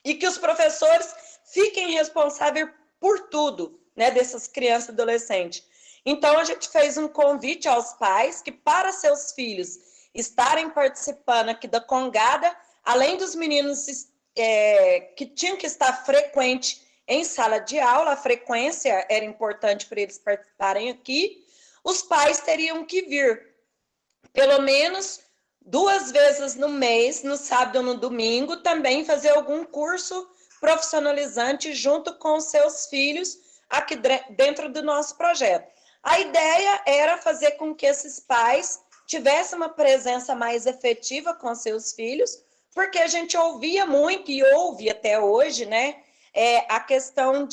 e que os professores fiquem responsáveis por tudo, né? Dessas crianças e adolescentes. Então a gente fez um convite aos pais que para seus filhos estarem participando aqui da Congada, além dos meninos que tinham que estar frequente em sala de aula, a frequência era importante para eles participarem aqui, os pais teriam que vir pelo menos 2 vezes no mês, no sábado ou no domingo, também fazer algum curso profissionalizante junto com os seus filhos aqui dentro do nosso projeto. A ideia era fazer com que esses pais tivessem uma presença mais efetiva com seus filhos, porque a gente ouvia muito e ouve até hoje, né, a questão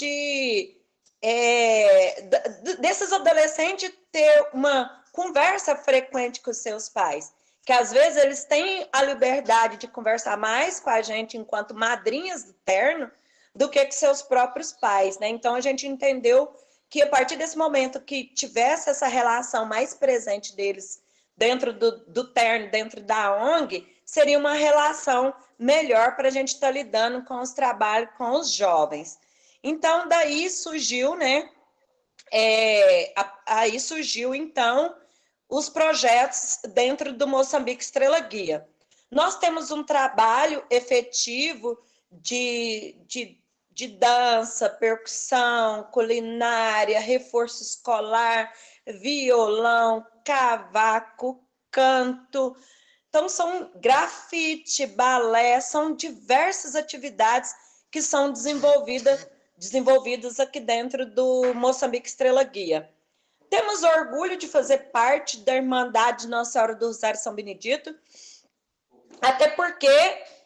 desses adolescentes ter uma conversa frequente com os seus pais, que às vezes eles têm a liberdade de conversar mais com a gente enquanto madrinhas do terno do que com seus próprios pais, né? Então a gente entendeu que a partir desse momento que tivesse essa relação mais presente deles dentro do terno, dentro da ONG, seria uma relação melhor para a gente estar lidando com os trabalhos com os jovens. Então, daí surgiu, né? Aí surgiu, então, os projetos dentro do Moçambique Estrela Guia. Nós temos um trabalho efetivo de dança, percussão, culinária, reforço escolar, violão, cavaco, canto. Então, são grafite, balé, são diversas atividades que são desenvolvidas aqui dentro do Moçambique Estrela Guia. Temos orgulho de fazer parte da Irmandade Nossa Senhora do Rosário São Benedito, até porque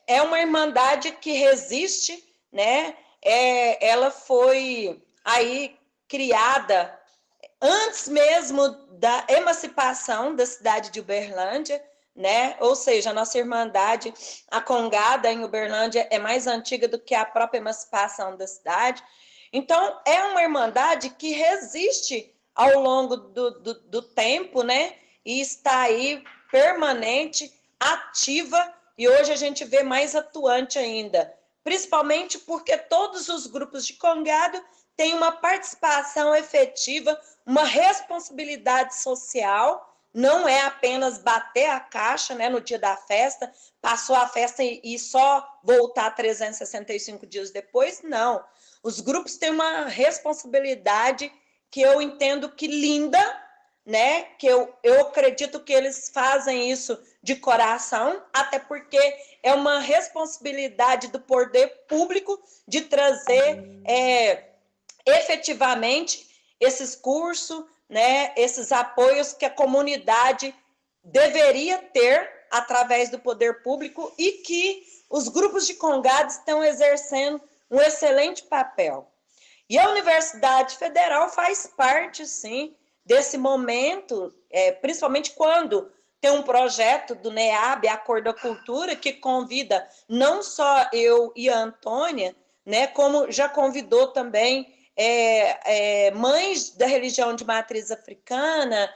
é uma irmandade que resiste, né? Ela foi aí criada antes mesmo da emancipação da cidade de Uberlândia, né? Ou seja, a nossa irmandade, a Congada em Uberlândia, é mais antiga do que a própria emancipação da cidade. Então, é uma irmandade que resiste ao longo do tempo, né? E está aí permanente, ativa, e hoje a gente vê mais atuante ainda, principalmente porque todos os grupos de Congado têm uma participação efetiva, uma responsabilidade social. Não é apenas bater a caixa, né, no dia da festa, passou a festa e só voltar 365 dias depois, não. Os grupos têm uma responsabilidade que eu entendo que linda, né, que eu acredito que eles fazem isso de coração, até porque é uma responsabilidade do poder público de trazer efetivamente esses cursos, né, esses apoios que a comunidade deveria ter através do poder público e que os grupos de Congados estão exercendo um excelente papel. E a Universidade Federal faz parte, sim, desse momento, principalmente quando tem um projeto do NEAB, a Cor da Cultura, que convida não só eu e a Antônia, né, como já convidou também mães da religião de matriz africana,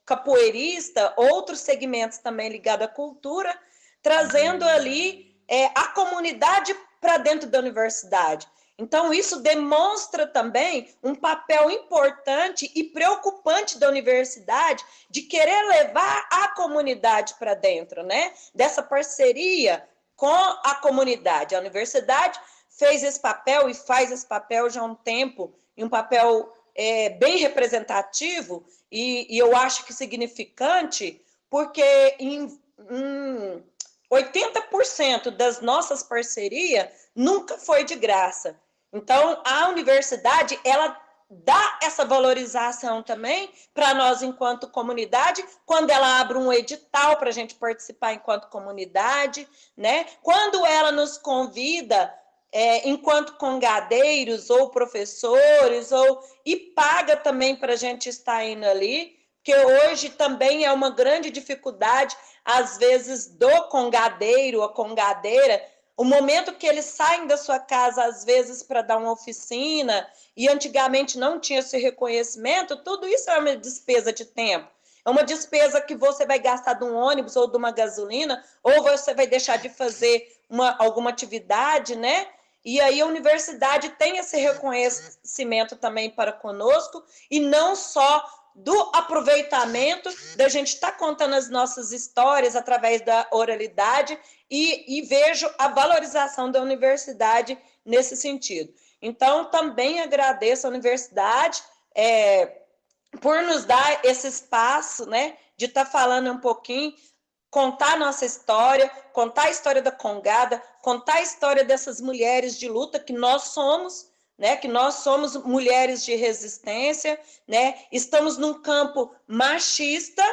capoeirista, outros segmentos também ligados à cultura, trazendo ali a comunidade para dentro da universidade. Então, isso demonstra também um papel importante e preocupante da universidade de querer levar a comunidade para dentro, né? Dessa parceria com a comunidade. A universidade fez esse papel e faz esse papel já há um tempo, e um papel bem representativo, e eu acho que significante, porque em 80% das nossas parcerias nunca foi de graça. Então, a universidade, ela dá essa valorização também para nós enquanto comunidade, quando ela abre um edital para a gente participar enquanto comunidade, né? Quando ela nos convida enquanto congadeiros ou professores, e paga também para a gente estar indo ali, porque hoje também é uma grande dificuldade, às vezes, do congadeiro ou congadeira, o momento que eles saem da sua casa, às vezes, para dar uma oficina, e antigamente não tinha esse reconhecimento, tudo isso é uma despesa de tempo. É uma despesa que você vai gastar de um ônibus ou de uma gasolina, ou você vai deixar de fazer alguma atividade, né? E aí a universidade tem esse reconhecimento também para conosco, e não só do aproveitamento da gente estar contando as nossas histórias através da oralidade, e vejo a valorização da universidade nesse sentido. Então, também agradeço a universidade por nos dar esse espaço, né, de estar falando um pouquinho, contar a nossa história, contar a história da Congada, contar a história dessas mulheres de luta que nós somos, né, que nós somos mulheres de resistência, né, estamos num campo machista,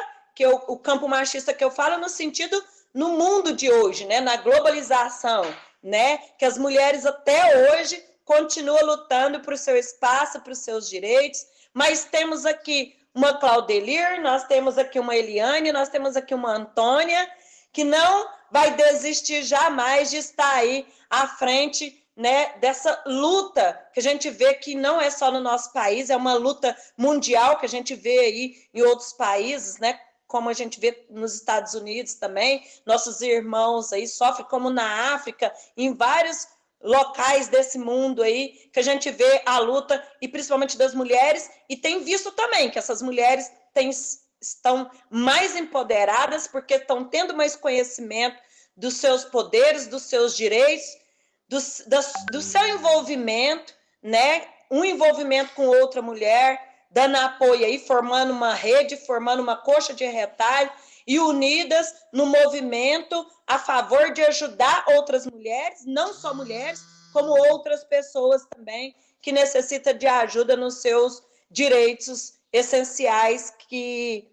o campo machista que eu falo no sentido no mundo de hoje, né, na globalização, né, que as mulheres até hoje continuam lutando por seu espaço, por seus direitos, mas temos aqui uma Claudelir, nós temos aqui uma Eliane, nós temos aqui uma Antônia, que não vai desistir jamais de estar aí à frente, né, dessa luta que a gente vê que não é só no nosso país, é uma luta mundial que a gente vê aí em outros países, né, como a gente vê nos Estados Unidos também, nossos irmãos aí sofrem, como na África, em vários locais desse mundo aí, que a gente vê a luta, e principalmente das mulheres, e tem visto também que essas mulheres estão mais empoderadas, porque estão tendo mais conhecimento dos seus poderes, dos seus direitos, do seu envolvimento, né? Um envolvimento com outra mulher, dando apoio aí, formando uma rede, formando uma coxa de retalho, e unidas no movimento a favor de ajudar outras mulheres, não só mulheres, como outras pessoas também que necessitam de ajuda nos seus direitos essenciais que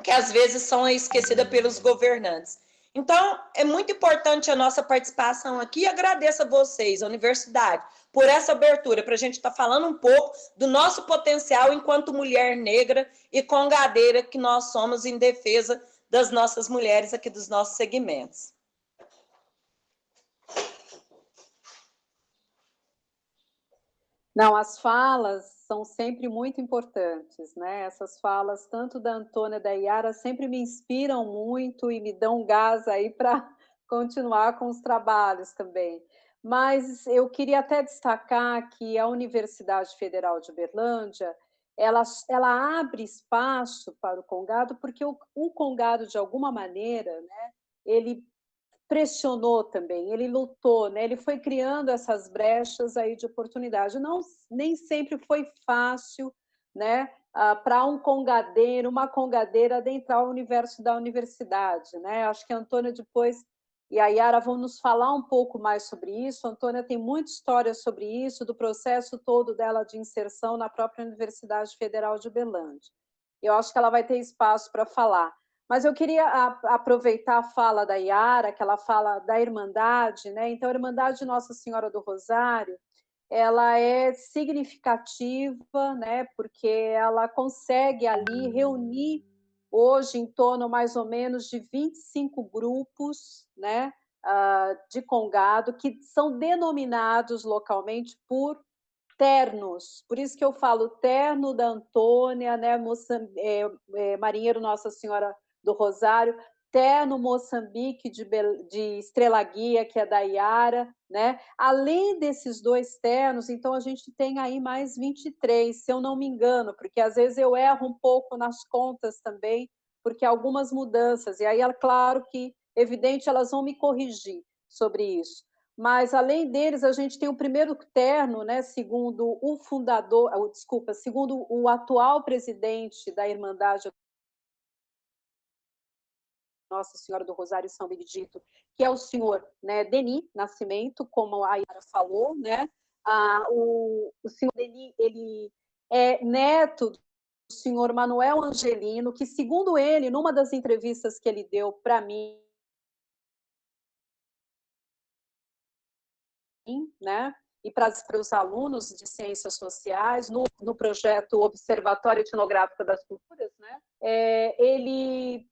às vezes são esquecidas pelos governantes. Então, é muito importante a nossa participação aqui, e agradeço a vocês, a universidade, por essa abertura, para a gente estar falando um pouco do nosso potencial enquanto mulher negra e congadeira que nós somos em defesa das nossas mulheres aqui, dos nossos segmentos. Não, as falas são sempre muito importantes, né? Essas falas, tanto da Antônia e da Yara, sempre me inspiram muito e me dão gás aí para continuar com os trabalhos também. Mas eu queria até destacar que a Universidade Federal de Uberlândia, ela abre espaço para o Congado, porque o Congado, de alguma maneira, né, ele pressionou também, ele lutou, né? Ele foi criando essas brechas aí de oportunidade. Nem sempre foi fácil, né, para um congadeiro, uma congadeira adentrar o universo da universidade, né? Acho que a Antônia depois e a Yara vão nos falar um pouco mais sobre isso. A Antônia tem muita história sobre isso, do processo todo dela de inserção na própria Universidade Federal de Uberlândia. Eu acho que ela vai ter espaço para falar. Mas eu queria aproveitar a fala da Yara, que ela fala da Irmandade, né? Então, a Irmandade de Nossa Senhora do Rosário, ela é significativa, né? Porque ela consegue ali reunir hoje em torno mais ou menos de 25 grupos, né, de congado, que são denominados localmente por ternos. Por isso que eu falo terno da Antônia, né, Marinheiro Nossa Senhora do Rosário, terno Moçambique de Estrela Guia, que é da Yara, né? Além desses 2 ternos, então a gente tem aí mais 23, se eu não me engano, porque às vezes eu erro um pouco nas contas também, porque há algumas mudanças, e aí é claro que, evidente, elas vão me corrigir sobre isso. mas, além deles, a gente tem o primeiro terno, né, segundo o fundador, desculpa, segundo o atual presidente da Irmandade Nossa Senhora do Rosário e São Benedito, que é o senhor, né, Denis Nascimento, como a Yara falou, né? O senhor Denis, ele é neto do senhor Manuel Angelino, que, segundo ele, numa das entrevistas que ele deu para mim, né, e para os alunos de ciências sociais, no projeto Observatório Etnográfico das Culturas, né, ele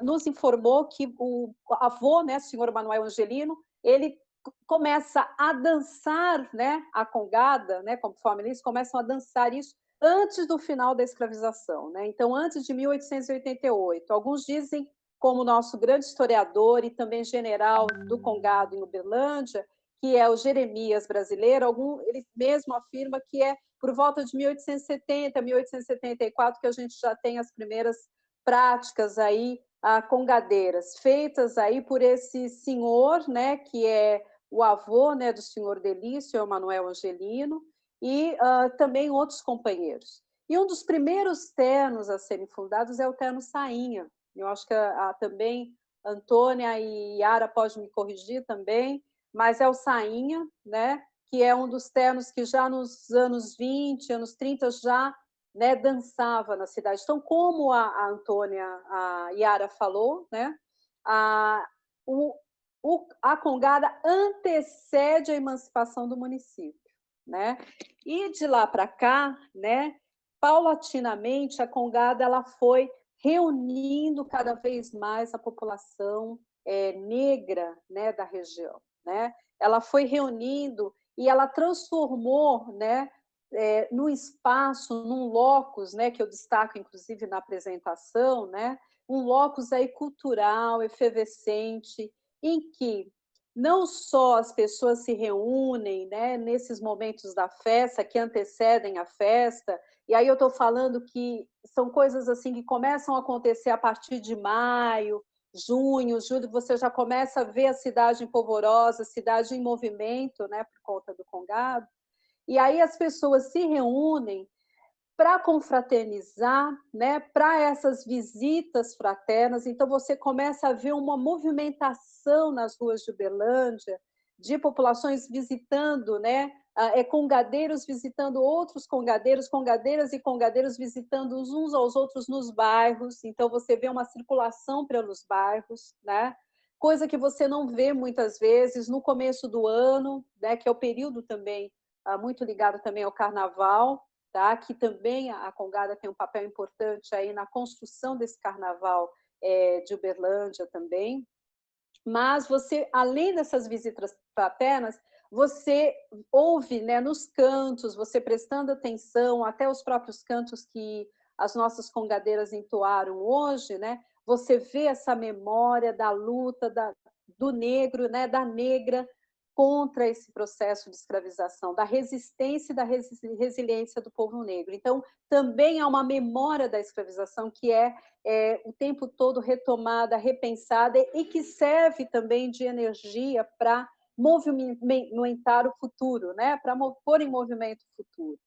nos informou que o avô, né, senhor Manuel Angelino, ele começa a dançar, né, a congada, né, conforme eles começam a dançar isso antes do final da escravização, né? Então, antes de 1888. Alguns dizem, como o nosso grande historiador e também general do Congado em Uberlândia, que é o Jeremias brasileiro, ele mesmo afirma que é por volta de 1870, 1874, que a gente já tem as primeiras práticas aí congadeiras, feitas aí por esse senhor, né, que é o avô, né, do senhor Delício, Manuel Angelino, e também outros companheiros. E um dos primeiros ternos a serem fundados é o terno Sainha. Eu acho que também Antônia e Yara pode me corrigir também, mas é o Sainha, né, que é um dos ternos que já nos anos 20, anos 30 já, né, dançava na cidade. Então, como a Antônia, a Yara falou, né, a congada antecede a emancipação do município, né? E de lá para cá, né, paulatinamente, a congada ela foi reunindo cada vez mais a população negra, né, da região, né? Ela foi reunindo e ela transformou, né, num espaço, num locus, né, que eu destaco inclusive na apresentação, né, um locus aí cultural, efervescente, em que não só as pessoas se reúnem, né, nesses momentos da festa, que antecedem a festa, e aí eu estou falando que são coisas assim que começam a acontecer a partir de maio, junho, julho, você já começa a ver a cidade em polvorosa, a cidade em movimento, né, por conta do Congado, e aí as pessoas se reúnem para confraternizar, né, para essas visitas fraternas. Então, você começa a ver uma movimentação nas ruas de Uberlândia, de populações visitando, né, congadeiros visitando outros congadeiros, congadeiras e congadeiros visitando uns aos outros nos bairros. Então, você vê uma circulação pelos bairros, né? Coisa que você não vê muitas vezes no começo do ano, né, que é o período também muito ligado também ao carnaval, tá? Que também a congada tem um papel importante aí na construção desse carnaval de Uberlândia também. Mas você, além dessas visitas fraternas, você ouve, né, nos cantos, você prestando atenção, até os próprios cantos que as nossas congadeiras entoaram hoje, né, você vê essa memória da luta do negro, né, da negra, contra esse processo de escravização, da resistência e da resiliência do povo negro. Então, também há uma memória da escravização que é o tempo todo retomada, repensada e que serve também de energia para movimentar o futuro, né? Para pôr em movimento o futuro.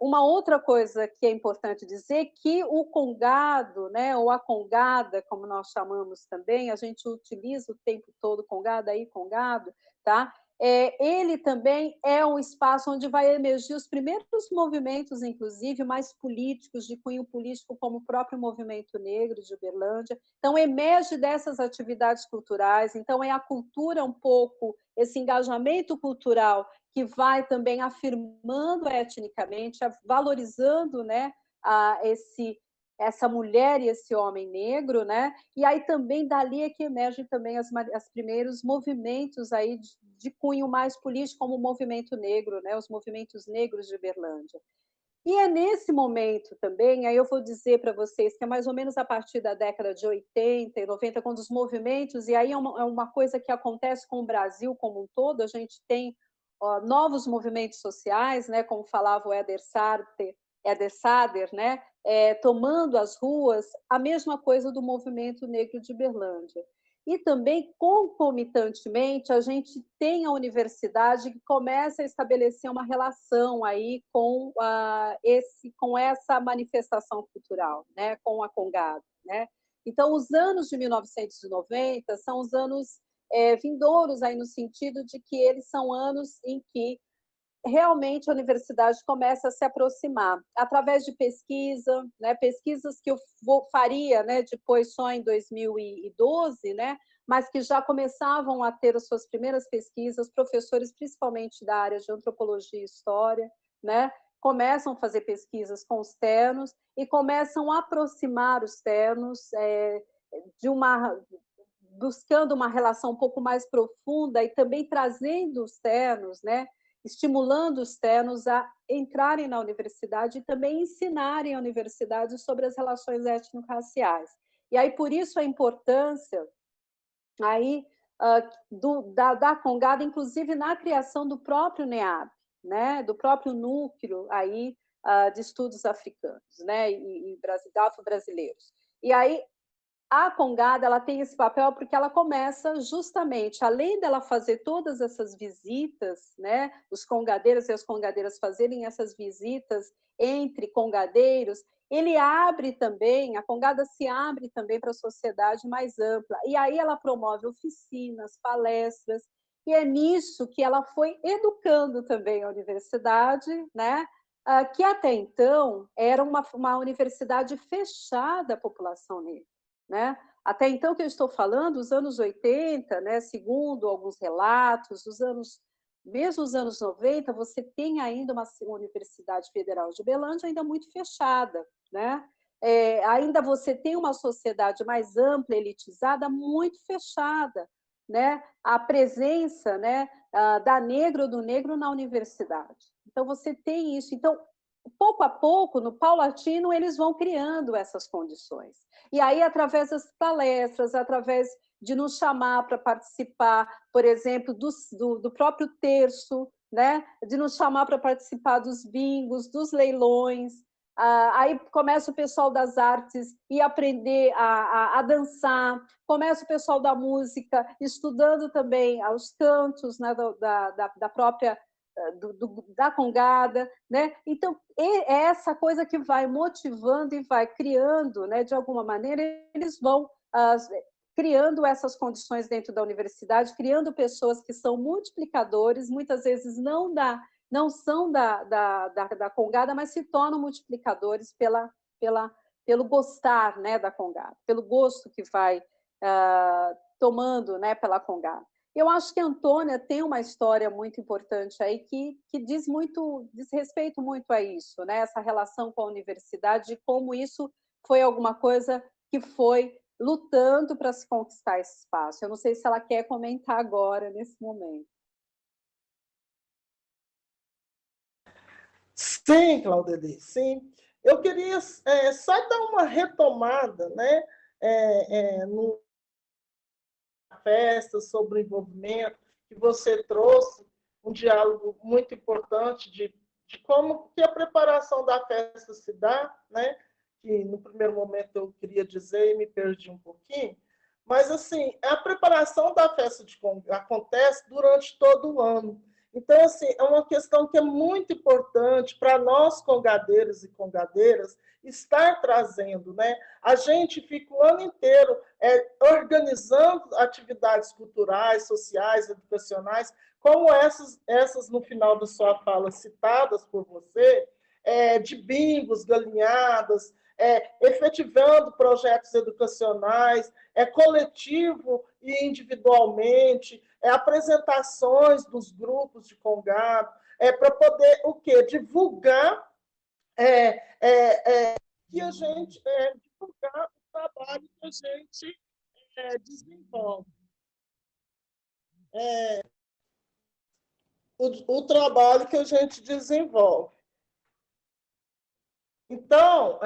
Uma outra coisa que é importante dizer que o congado, né, ou a congada, como nós chamamos também, a gente utiliza o tempo todo congada e congado, tá? Ele também é um espaço onde vai emergir os primeiros movimentos, inclusive, mais políticos, de cunho político, como o próprio movimento negro de Uberlândia. Então, emerge dessas atividades culturais, então é a cultura um pouco, esse engajamento cultural que vai também afirmando etnicamente, valorizando, né, essa mulher e esse homem negro, né? E aí também dali é que emergem também os primeiros movimentos aí de cunho mais político, como o movimento negro, né? Os movimentos negros de Uberlândia. E é nesse momento também, aí eu vou dizer para vocês que é mais ou menos a partir da década de 80 e 90, quando os movimentos, e aí é uma coisa que acontece com o Brasil como um todo, a gente tem novos movimentos sociais, né, como falava o Eder Sader, né, tomando as ruas, a mesma coisa do movimento negro de Uberlândia. E também, concomitantemente, a gente tem a universidade que começa a estabelecer uma relação aí com essa manifestação cultural, né? Com a Congado, né? Então, os anos de 1990 são os anos vindouros aí no sentido de que eles são anos em que realmente a universidade começa a se aproximar através de pesquisa, né, pesquisas que eu faria, né, depois só em 2012, né, mas que já começavam a ter as suas primeiras pesquisas, professores principalmente da área de antropologia e história, né, começam a fazer pesquisas com os ternos e começam a aproximar os ternos buscando uma relação um pouco mais profunda e também trazendo os ternos, né, estimulando os ternos a entrarem na universidade e também ensinarem a universidade sobre as relações étnico-raciais. E aí, por isso, a importância aí, da Congado, inclusive na criação do próprio NEAB, né? Do próprio núcleo aí, de estudos africanos, né? e afro-brasileiros. E aí, a Congado, ela tem esse papel porque ela começa justamente, além dela fazer todas essas visitas, né, os congadeiros e as congadeiras fazerem essas visitas entre congadeiros, ele abre também, a Congada se abre também para a sociedade mais ampla. E aí ela promove oficinas, palestras, e é nisso que ela foi educando também a universidade, né, que até então era uma universidade fechada à população negra. Né? Até então que eu estou falando, os anos 80, né, segundo alguns relatos, mesmo os anos 90, você tem ainda uma Universidade Federal de Uberlândia ainda muito fechada. Né? Ainda você tem uma sociedade mais ampla, elitizada, muito fechada. Né? A presença, né, da negra ou do negro na universidade. Então, você tem isso. Então, pouco a pouco, no paulatino, eles vão criando essas condições. E aí, através das palestras, através de nos chamar para participar, por exemplo, do próprio terço, né? De nos chamar para participar dos bingos, dos leilões. Aí começa o pessoal das artes e aprender a dançar, começa o pessoal da música, estudando também os cantos, né, da própria da Congada, né? Então, é essa coisa que vai motivando e vai criando, né? De alguma maneira, eles vão criando essas condições dentro da universidade, criando pessoas que são multiplicadores, muitas vezes não são da Congada, mas se tornam multiplicadores pelo gostar, né, da Congada, pelo gosto que vai tomando, né, pela Congada. Eu acho que a Antônia tem uma história muito importante aí que diz respeito muito a isso, né? Essa relação com a universidade, e como isso foi alguma coisa que foi lutando para se conquistar esse espaço. Eu não sei se ela quer comentar agora, nesse momento. Sim, Claudeli, sim. Eu queria só dar uma retomada, né, no festa, sobre o envolvimento, que você trouxe um diálogo muito importante de como que a preparação da festa se dá, né? Que no primeiro momento eu queria dizer e me perdi um pouquinho, mas assim, a preparação da festa acontece durante todo o ano. Então, assim, é uma questão que é muito importante para nós, congadeiros e congadeiras, estar trazendo, né? A gente fica o ano inteiro organizando atividades culturais, sociais, educacionais, como essas no final da sua fala citadas por você, de bingos, galinhadas, efetivando projetos educacionais, coletivo e individualmente, apresentações dos grupos de Congado, para poder o quê? Divulgar que a gente divulgar o trabalho que a gente desenvolve. O trabalho que a gente desenvolve. Então,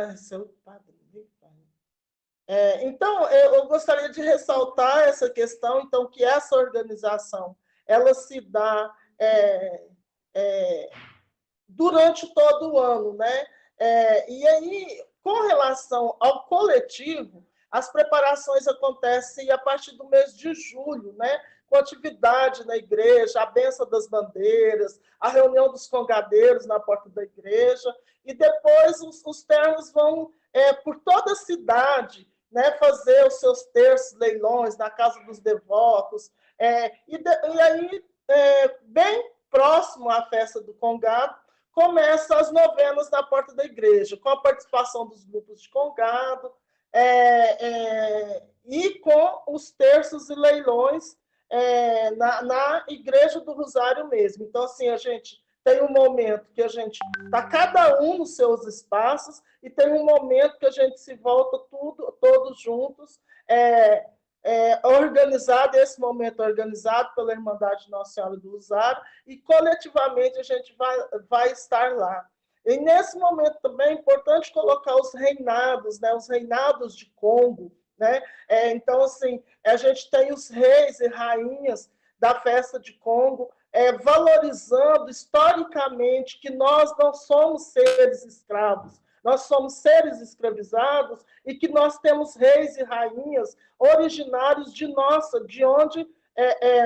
então, eu gostaria de ressaltar essa questão, então, que essa organização ela se dá durante todo o ano, né? E aí, com relação ao coletivo, As preparações acontecem a partir do mês de julho, né? Com atividade na igreja, a benção das bandeiras, a reunião dos congadeiros na porta da igreja, e depois os ternos vão por toda a cidade, né, fazer os seus terços, leilões na casa dos devotos, e aí, bem próximo à festa do Congado, começam as novenas na porta da igreja, com a participação dos grupos de Congado, e com os terços e leilões na Igreja do Rosário mesmo. Então, assim, a gente tem um momento que a gente está cada um nos seus espaços e tem um momento que a gente se volta todos juntos, organizado, esse momento organizado pela Irmandade Nossa Senhora do Rosário, e coletivamente a gente vai estar lá. E nesse momento também é importante colocar os reinados, né, os reinados de Congo, né? Então, assim, a gente tem os reis e rainhas da festa de Congo, valorizando historicamente que nós não somos seres escravos, nós somos seres escravizados e que nós temos reis e rainhas originários de onde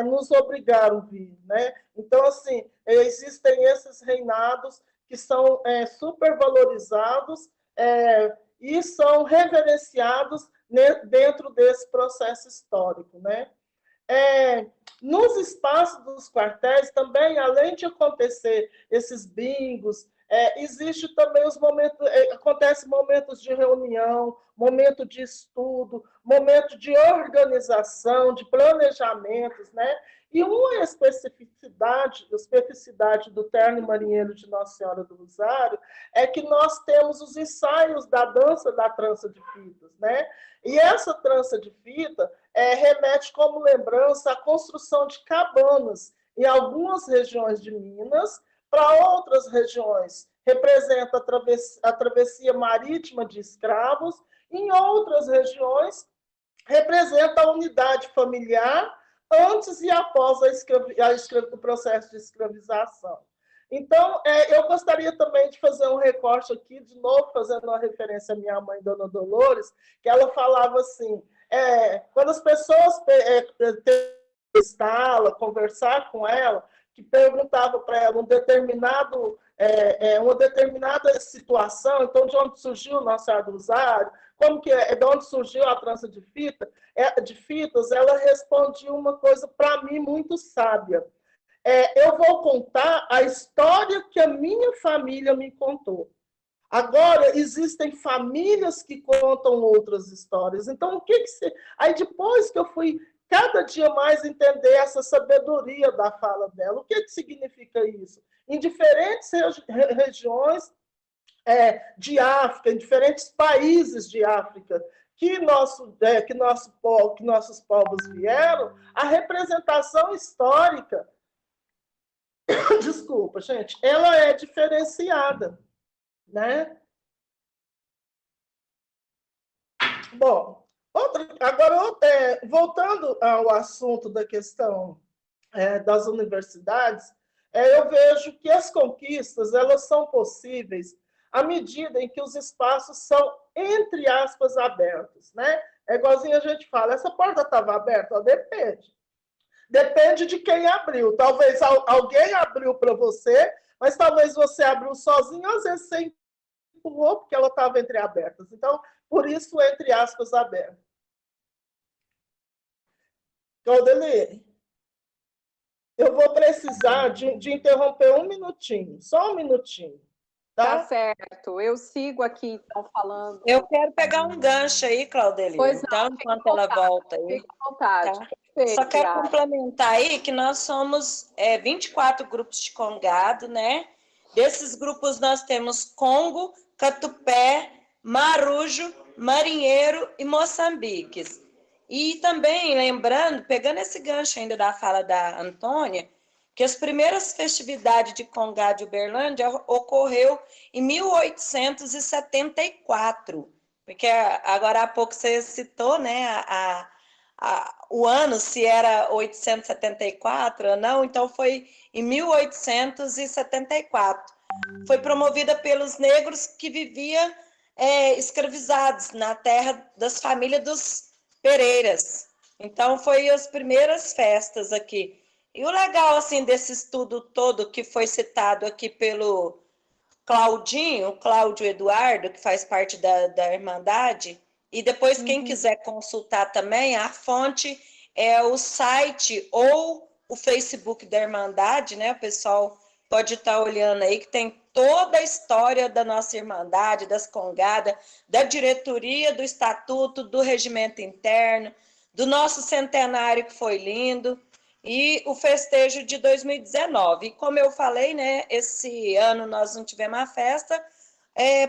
nos obrigaram a vir, né? Então, assim, existem esses reinados que são supervalorizados e são reverenciados dentro desse processo histórico, né? Nos espaços dos quartéis também, além de acontecer esses bingos, existe também acontecem momentos de reunião, momento de estudo, momento de organização, de planejamentos, né? E uma especificidade do terno marinheiro de Nossa Senhora do Rosário é que nós temos os ensaios da dança da trança de fitas, né? E essa trança de fita remete como lembrança à construção de cabanas em algumas regiões de Minas. Para outras regiões, representa a travessia marítima de escravos. Em outras regiões, representa a unidade familiar antes e após o processo de escravização. Então, eu gostaria também de fazer um recorte aqui, de novo, fazendo uma referência à minha mãe, Dona Dolores, que ela falava assim, quando as pessoas entrevistá-la, conversar com ela, que perguntava para ela uma determinada situação, então, de onde surgiu o Nossa Senhora do Rosário, de onde surgiu a trança de fitas, ela respondia uma coisa, para mim, muito sábia. Eu vou contar a história que a minha família me contou. Agora, existem famílias que contam outras histórias. Então, Aí, depois que eu fui cada dia mais entender essa sabedoria da fala dela, o que significa isso? Em diferentes regiões de África, em diferentes países de África, que nossos povos vieram, a representação histórica, desculpa, gente, ela é diferenciada, né? Bom, agora, voltando ao assunto da questão das universidades, eu vejo que as conquistas elas são possíveis à medida em que os espaços são, entre aspas, abertos, né? É igualzinho a gente fala, essa porta estava aberta? Depende. Depende de quem abriu. Talvez alguém abriu para você, mas talvez você abriu sozinho, às vezes você empurrou porque ela estava entreabertas. Então, por isso, entre aspas, aberto. Claudeli, eu vou precisar de interromper um minutinho, só um minutinho. Tá certo, eu sigo aqui, então, falando. Eu quero pegar um gancho aí, Claudeli, pois então, enquanto ela volta aí. Fique à vontade. Tá? Só quero complementar aí que nós somos 24 grupos de Congado, né? Desses grupos nós temos Congo, Catupé, Marujo, Marinheiro e Moçambiques. E também lembrando, pegando esse gancho ainda da fala da Antônia, que as primeiras festividades de Congado de Uberlândia ocorreu em 1874, porque agora há pouco você citou, né, o ano, se era 874 ou não, então foi em 1874. Foi promovida pelos negros que viviam escravizados na terra das famílias dos Pereiras. Então, foi as primeiras festas aqui. E o legal, assim, desse estudo todo que foi citado aqui pelo Cláudio Eduardo, que faz parte da Irmandade, e depois quem quiser consultar também, a fonte é o site ou o Facebook da Irmandade, né? O pessoal pode estar olhando aí, que tem toda a história da nossa Irmandade, das congadas, da diretoria, do estatuto, do regimento interno, do nosso centenário, que foi lindo, e o festejo de 2019. E como eu falei, né, esse ano nós não tivemos a festa,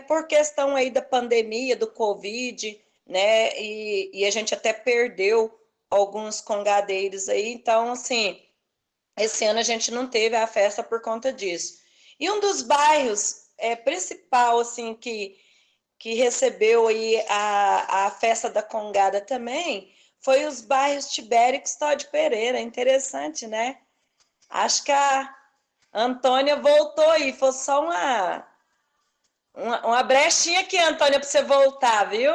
por questão aí da pandemia, do Covid, né, e a gente até perdeu alguns congadeiros aí, então, assim, esse ano a gente não teve a festa por conta disso. E um dos bairros principal, assim, que recebeu aí a festa da Congada também, foi os bairros Tibério e Custódio Pereira. Interessante, né? Acho que a Antônia voltou aí, foi só uma brechinha aqui, Antônia, para você voltar, viu?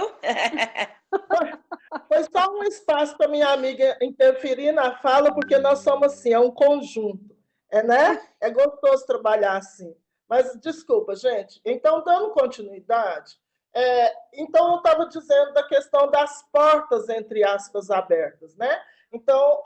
Foi só um espaço para minha amiga interferir na fala, porque nós somos assim, é um conjunto, né? É gostoso trabalhar assim. Mas desculpa, gente. Então, dando continuidade, então eu estava dizendo da questão das portas, entre aspas, abertas, né? Então,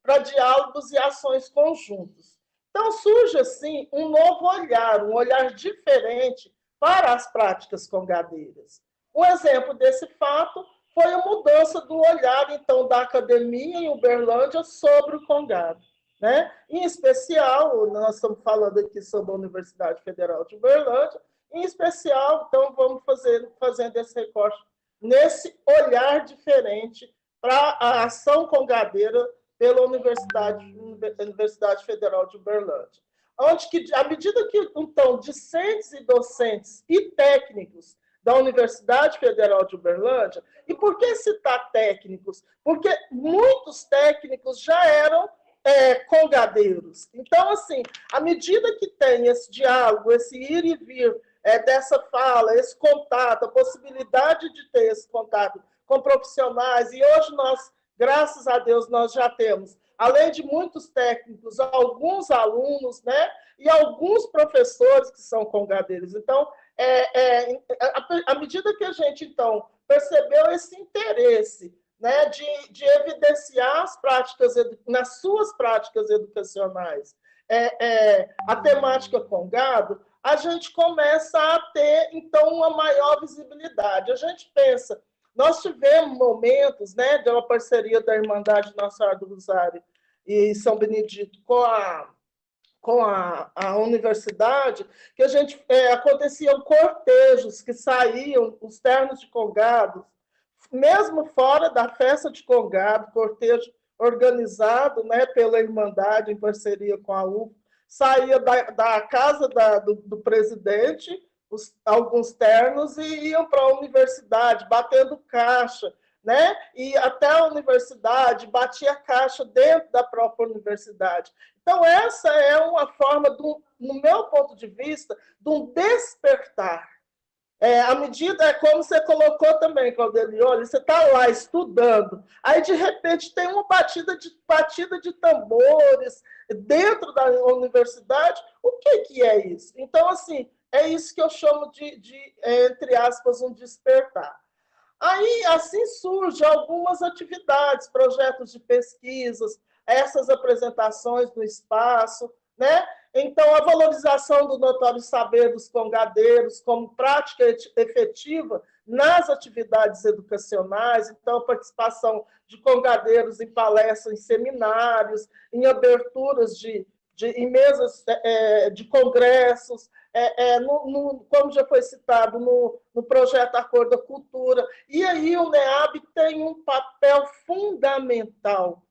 para diálogos e ações conjuntas. Então, surge assim um novo olhar, um olhar diferente para as práticas congadeiras. Um exemplo desse fato foi a mudança do olhar, então, da academia em Uberlândia sobre o Congado, né? Em especial, nós estamos falando aqui sobre a Universidade Federal de Uberlândia, em especial, então, vamos fazendo esse recorte nesse olhar diferente para a ação congadeira pela Universidade Federal de Uberlândia. Onde que, à medida que, então, discentes e docentes e técnicos da Universidade Federal de Uberlândia. E por que citar técnicos? Porque muitos técnicos já eram congadeiros. Então, assim, à medida que tem esse diálogo, esse ir e vir dessa fala, esse contato, a possibilidade de ter esse contato com profissionais, e hoje nós, graças a Deus, nós já temos, além de muitos técnicos, alguns alunos, né, e alguns professores que são congadeiros. Então, à medida que a gente, então, percebeu esse interesse, né, de evidenciar as práticas, nas suas práticas educacionais, a temática Congado, a gente começa a ter, então, uma maior visibilidade. A gente pensa, nós tivemos momentos, né, de uma parceria da Irmandade Nossa Senhora do Rosário e São Benedito com a universidade, que a gente aconteciam cortejos que saíam, os ternos de Congado, mesmo fora da festa de Congado, cortejo organizado, né, pela Irmandade, em parceria com a UF, saía da casa do presidente, alguns ternos, e iam para a universidade, batendo caixa, né? E até a universidade batia caixa dentro da própria universidade. Então, essa é uma forma, no meu ponto de vista, de um despertar. À medida, como você colocou também, Claudelione, você está lá estudando, aí, de repente, tem uma batida de tambores dentro da universidade. O que é isso? Então, assim, é isso que eu chamo de entre aspas, um despertar. Aí, assim, surgem algumas atividades, projetos de pesquisas, essas apresentações no espaço, né? Então, a valorização do notório saber dos congadeiros como prática efetiva nas atividades educacionais, então, a participação de congadeiros em palestras, em seminários, em aberturas em mesas de congressos, como já foi citado, no projeto Acordo da Cultura. E aí o NEAB tem um papel fundamental,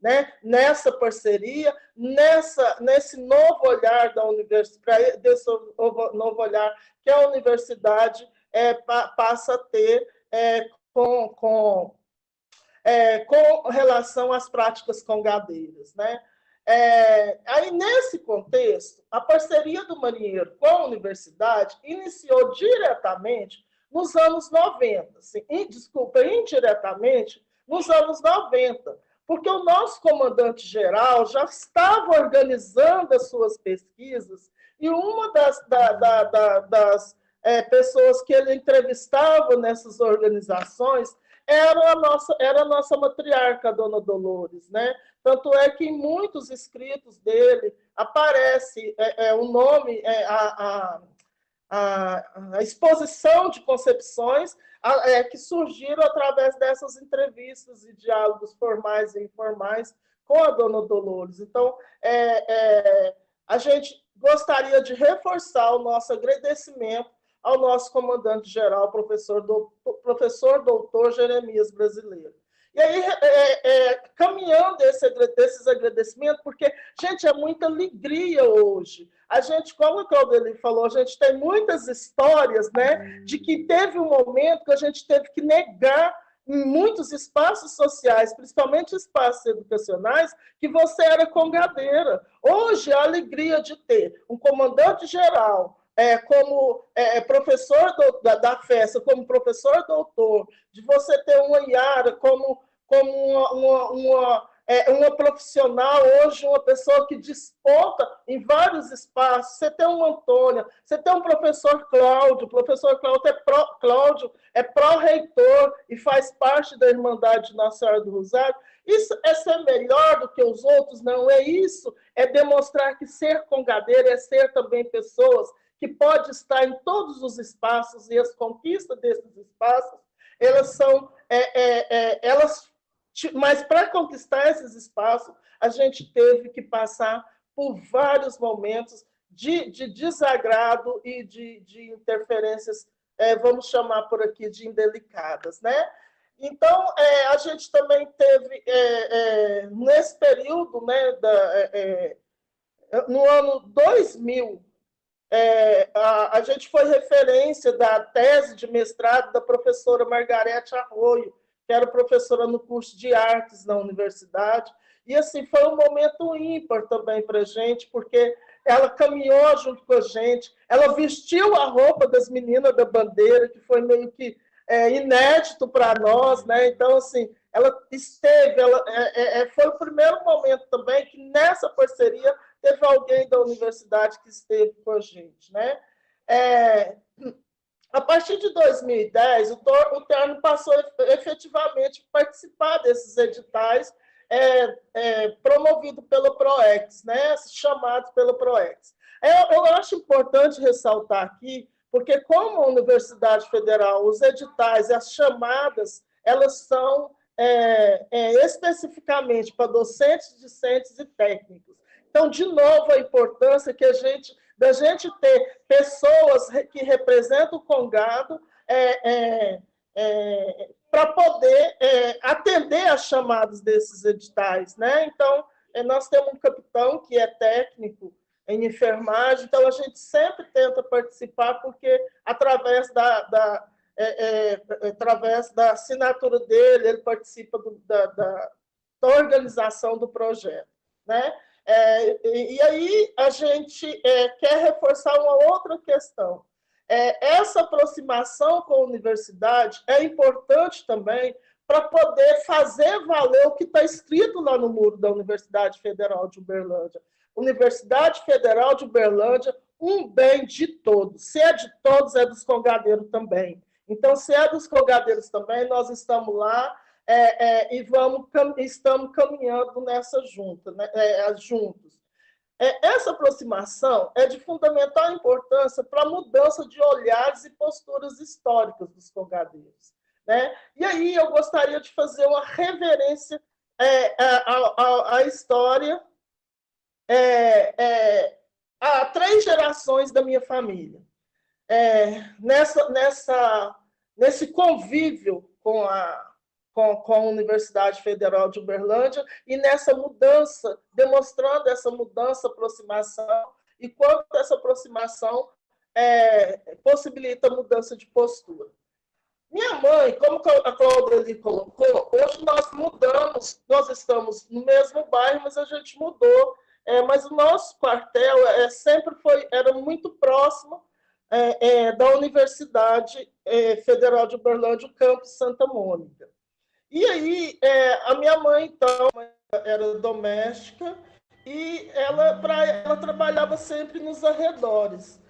né, nessa parceria, nesse novo olhar da universidade, desse novo olhar que a universidade passa a ter com relação às práticas congadeiras, né? Aí, nesse contexto, a parceria do marinheiro com a universidade iniciou diretamente nos anos 90, assim, indiretamente nos anos 90, porque o nosso comandante-geral já estava organizando as suas pesquisas e uma das pessoas que ele entrevistava nessas organizações era a nossa matriarca, a Dona Dolores, né? Tanto é que em muitos escritos dele aparece o nome, a exposição de concepções que surgiram através dessas entrevistas e diálogos formais e informais com a Dona Dolores. Então, a gente gostaria de reforçar o nosso agradecimento ao nosso comandante-geral, professor doutor Jeremias Brasileiro. E aí, caminhando desses agradecimentos, porque, gente, é muita alegria hoje. A gente, como o Claudeli falou, a gente tem muitas histórias, né, de que teve um momento que a gente teve que negar em muitos espaços sociais, principalmente espaços educacionais, que você era congadeira. Hoje, a alegria de ter um comandante-geral como professor da festa, como professor doutor, de você ter uma Yara como uma profissional, hoje uma pessoa que desponta em vários espaços, você tem uma Antônia, você tem um professor Cláudio, Cláudio é pró-reitor e faz parte da Irmandade Nossa Senhora do Rosário. Isso é ser melhor do que os outros? Não é isso, é demonstrar que ser congadeiro é ser também pessoas que pode estar em todos os espaços, e as conquistas desses espaços, elas são... mas para conquistar esses espaços, a gente teve que passar por vários momentos de desagrado e de interferências, vamos chamar por aqui de indelicadas, né? Então, a gente também teve, nesse período, né, no ano 2000, a gente foi referência da tese de mestrado da professora Margarete Arroio, que era professora no curso de artes na universidade, e assim, foi um momento ímpar também para a gente, porque ela caminhou junto com a gente, ela vestiu a roupa das meninas da bandeira, que foi meio que inédito para nós, né? Então, assim, ela esteve, foi o primeiro momento também que nessa parceria teve alguém da universidade que esteve com a gente, né? A partir de 2010, o Terno passou efetivamente a participar desses editais promovido pelo PROEX, né? Chamados pelo PROEX. Eu acho importante ressaltar aqui, porque como a Universidade Federal, os editais e as chamadas, elas são especificamente para docentes, discentes e técnicos. Então, de novo, a importância da gente ter pessoas que representam o Congado para poder atender às chamadas desses editais, né? Então, nós temos um capitão que é técnico em enfermagem, então a gente sempre tenta participar, porque através da assinatura dele, ele participa da organização do projeto, né? E aí a gente quer reforçar uma outra questão. Essa aproximação com a universidade é importante também para poder fazer valer o que está escrito lá no muro da Universidade Federal de Uberlândia. Universidade Federal de Uberlândia, um bem de todos. Se é de todos, é dos congadeiros também. Então, se é dos congadeiros também, nós estamos lá e estamos caminhando nessa junta, né, juntos. Essa aproximação é de fundamental importância para a mudança de olhares e posturas históricas dos congadeiros, né? E aí eu gostaria de fazer uma reverência à história, a 3 gerações da minha família. Nesse convívio com a Universidade Federal de Uberlândia e nessa mudança, demonstrando essa mudança, aproximação, e quanto essa aproximação possibilita a mudança de postura. Minha mãe, como a Claudeli colocou, hoje nós mudamos, nós estamos no mesmo bairro, mas a gente mudou mas o nosso quartel era muito próximo da Universidade Federal de Uberlândia, o campus Santa Mônica. E aí, a minha mãe, então, era doméstica, e ela trabalhava sempre nos arredores.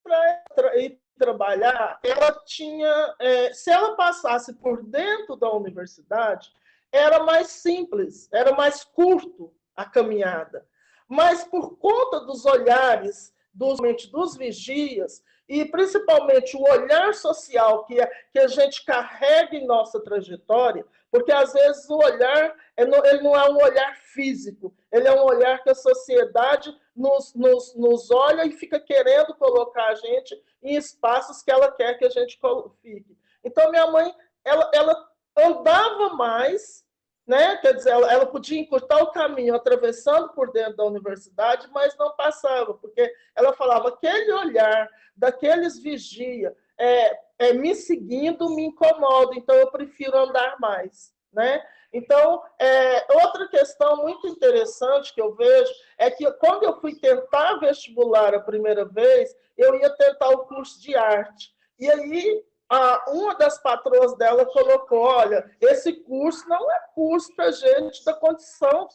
Para ir trabalhar, ela tinha, se ela passasse por dentro da universidade, era mais simples, era mais curto a caminhada. Mas por conta dos olhares dos vigias, e principalmente o olhar social que a gente carrega em nossa trajetória, porque às vezes o olhar ele não é um olhar físico, ele é um olhar que a sociedade nos olha e fica querendo colocar a gente em espaços que ela quer que a gente fique. Então, minha mãe, ela andava mais, né? Quer dizer, ela podia encurtar o caminho atravessando por dentro da universidade, mas não passava, porque ela falava, aquele olhar daqueles vigia me seguindo me incomoda, então eu prefiro andar mais, né? Então, outra questão muito interessante que eu vejo é que quando eu fui tentar vestibular a primeira vez, eu ia tentar o curso de arte. E aí, uma das patroas dela colocou, olha, esse curso não é curso para gente da condição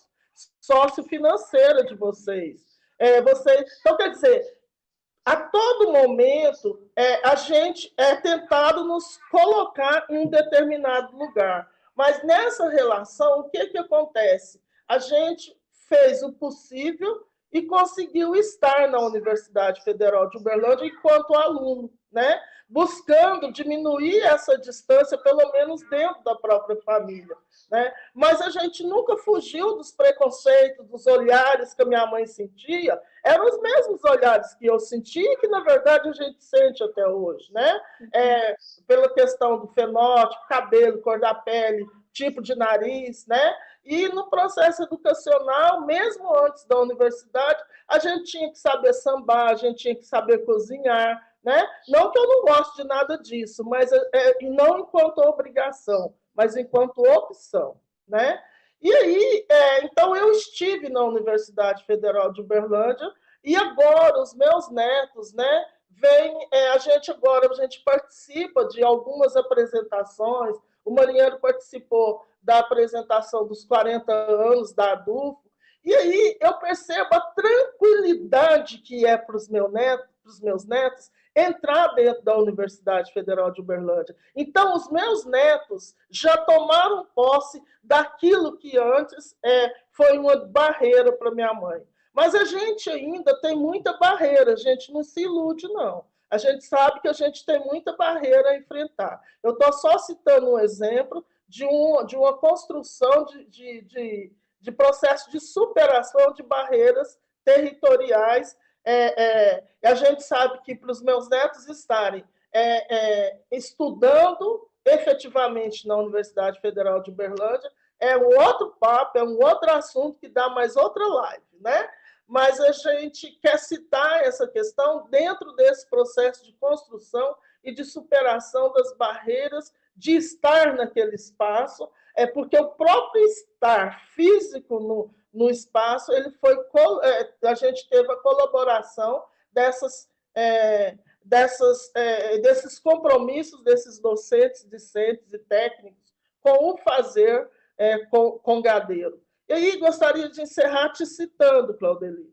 sociofinanceira de vocês. Então, quer dizer, a todo momento, a gente é tentado nos colocar em um determinado lugar. Mas nessa relação, o que acontece? A gente fez o possível e conseguiu estar na Universidade Federal de Uberlândia enquanto aluno, né? Buscando diminuir essa distância, pelo menos dentro da própria família, né? Mas a gente nunca fugiu dos preconceitos, dos olhares que a minha mãe sentia, eram os mesmos olhares que eu sentia e que, na verdade, a gente sente até hoje, né? Pela questão do fenótipo, cabelo, cor da pele, tipo de nariz, né? E no processo educacional, mesmo antes da universidade, a gente tinha que saber sambar, a gente tinha que saber cozinhar, né? Não que eu não goste de nada disso, mas não enquanto obrigação, mas enquanto opção, né? E aí, então eu estive na Universidade Federal de Uberlândia e agora os meus netos, né? A gente participa de algumas apresentações. O Marinheiro participou da apresentação dos 40 anos da ADUFO, e aí eu percebo a tranquilidade que é para os meus netos entrar dentro da Universidade Federal de Uberlândia. Então, os meus netos já tomaram posse daquilo que antes foi uma barreira para minha mãe. Mas a gente ainda tem muita barreira, a gente não se ilude, não. A gente sabe que a gente tem muita barreira a enfrentar. Eu estou só citando um exemplo de uma construção de processo de superação de barreiras territoriais. A gente sabe que para os meus netos estarem estudando efetivamente na Universidade Federal de Uberlândia é um outro papo, é um outro assunto que dá mais outra live, né? Mas a gente quer citar essa questão dentro desse processo de construção e de superação das barreiras de estar naquele espaço, porque o próprio estar físico no espaço, a gente teve a colaboração desses compromissos desses docentes, discentes e técnicos com o fazer com Gadeiro. E aí gostaria de encerrar te citando, Claudeli,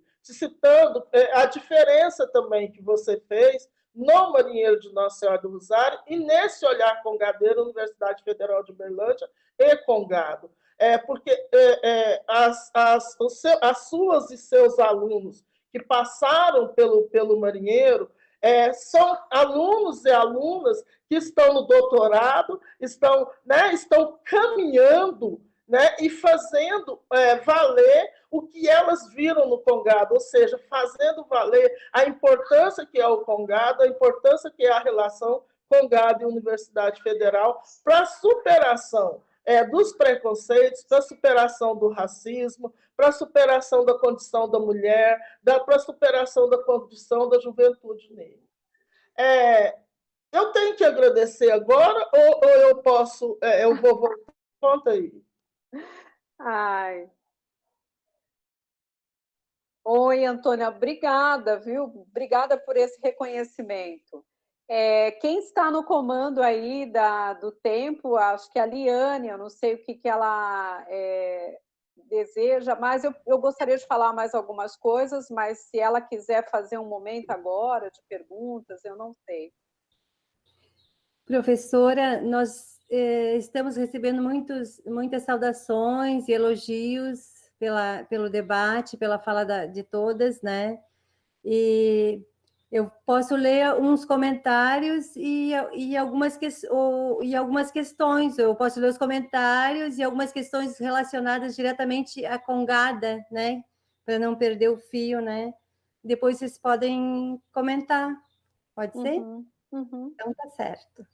a diferença também que você fez no Marinheiro de Nossa Senhora do Rosário e nesse olhar com Gadeiro, Universidade Federal de Uberlândia e com Gado. Porque as suas e seus alunos que passaram pelo Marinheiro são alunos e alunas que estão no doutorado, estão caminhando, né, e fazendo valer o que elas viram no Congado, ou seja, fazendo valer a importância que é o Congado, a importância que é a relação Congado e Universidade Federal para a superação dos preconceitos, para a superação do racismo, para a superação da condição da mulher, para a superação da condição da juventude negra. Eu tenho que agradecer agora ou eu posso, eu vou voltar? Conta aí. Ai. Oi, Antônia, obrigada, viu? Obrigada por esse reconhecimento. Quem está no comando aí do tempo, acho que é a Liane, eu não sei o que ela deseja, mas eu gostaria de falar mais algumas coisas, mas se ela quiser fazer um momento agora de perguntas, eu não sei. Professora, nós estamos recebendo muitas saudações e elogios pelo debate, pela fala de todas, né? E eu posso ler uns comentários e algumas questões. Eu posso ler os comentários e algumas questões relacionadas diretamente à Congada, né? Para não perder o fio, né? Depois vocês podem comentar. Pode ser? Uhum. Então tá certo.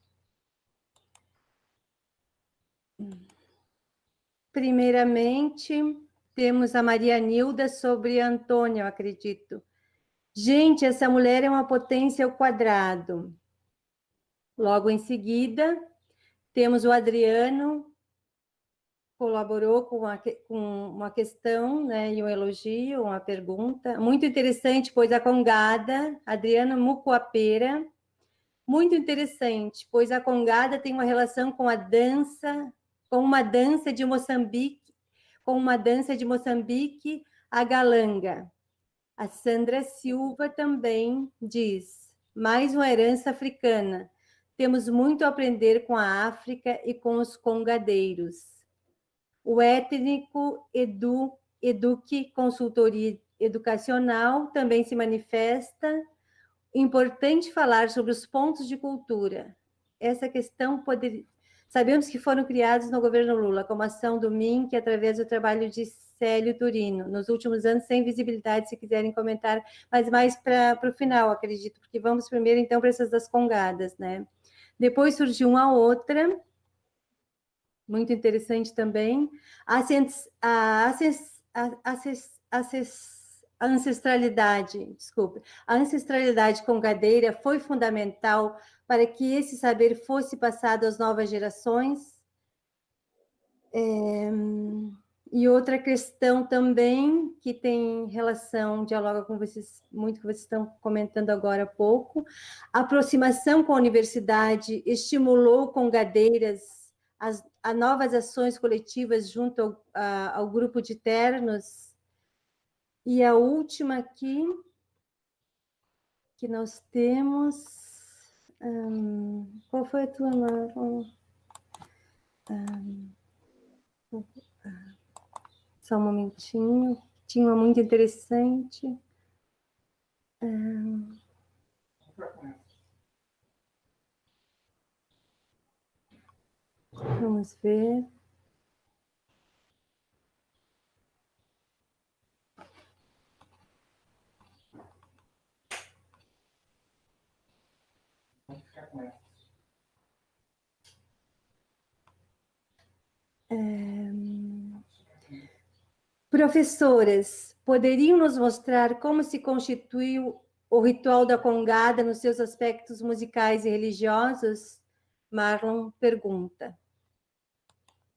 Primeiramente, temos a Maria Nilda sobre a Antônia, eu acredito. Gente, essa mulher é uma potência ao quadrado. Logo em seguida, temos o Adriano, colaborou com uma questão, né, e um elogio, uma pergunta. Muito interessante, pois a Congada, Adriano Mucoapera, muito interessante, pois a Congada tem uma relação com a dança, com uma dança de Moçambique, a galanga. A Sandra Silva também diz, mais uma herança africana. Temos muito a aprender com a África e com os congadeiros. O étnico Eduque Consultoria Educacional também se manifesta. Importante falar sobre os pontos de cultura. Essa questão poderia... Sabemos que foram criados no governo Lula, como ação do MINC, através do trabalho de Célio Turino, nos últimos anos, sem visibilidade, se quiserem comentar, mas mais para o final, acredito, porque vamos primeiro, então, para essas das congadas, né? Depois surgiu uma outra, muito interessante também, a ancestralidade congadeira foi fundamental para que esse saber fosse passado às novas gerações. E outra questão também que tem relação, dialoga com vocês, muito que vocês estão comentando agora há pouco, a aproximação com a universidade estimulou congadeiras a novas ações coletivas junto ao grupo de ternos. E a última aqui, que nós temos... qual foi a tua, Marlon? Só um momentinho. Tinha uma muito interessante. Vamos ver. Professoras, poderiam nos mostrar como se constituiu o ritual da Congada nos seus aspectos musicais e religiosos? Marlon pergunta.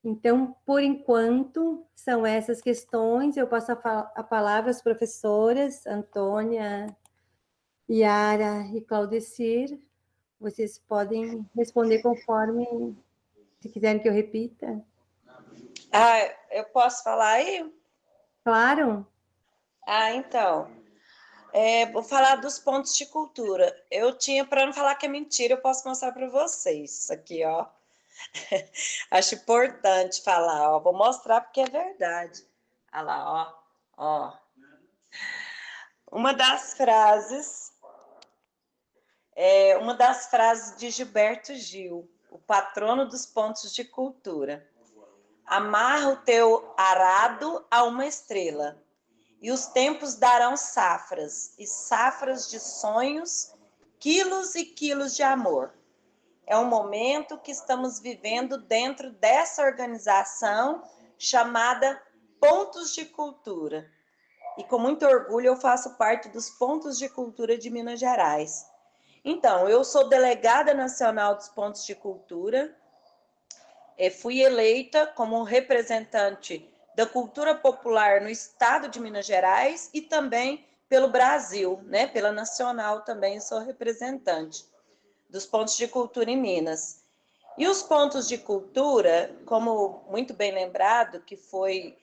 Então, por enquanto, são essas questões. Eu passo a palavra às professoras, Antônia, Yara e Claudecir. Vocês podem responder conforme, se quiserem que eu repita. Eu posso falar aí? Claro. Então, vou falar dos pontos de cultura. Eu tinha, para não falar que é mentira, eu posso mostrar para vocês isso aqui, ó. Acho importante falar, ó. Vou mostrar porque é verdade. Olha lá, ó. Uma das frases de Gilberto Gil, o patrono dos pontos de cultura. Amarra o teu arado a uma estrela, e os tempos darão safras, e safras de sonhos, quilos e quilos de amor. É um momento que estamos vivendo dentro dessa organização chamada Pontos de Cultura. E com muito orgulho eu faço parte dos Pontos de Cultura de Minas Gerais. Então, eu sou delegada nacional dos Pontos de Cultura, fui eleita como representante da cultura popular no estado de Minas Gerais e também pelo Brasil, né? Pela nacional também sou representante dos pontos de cultura em Minas. E os pontos de cultura, como muito bem lembrado, que foi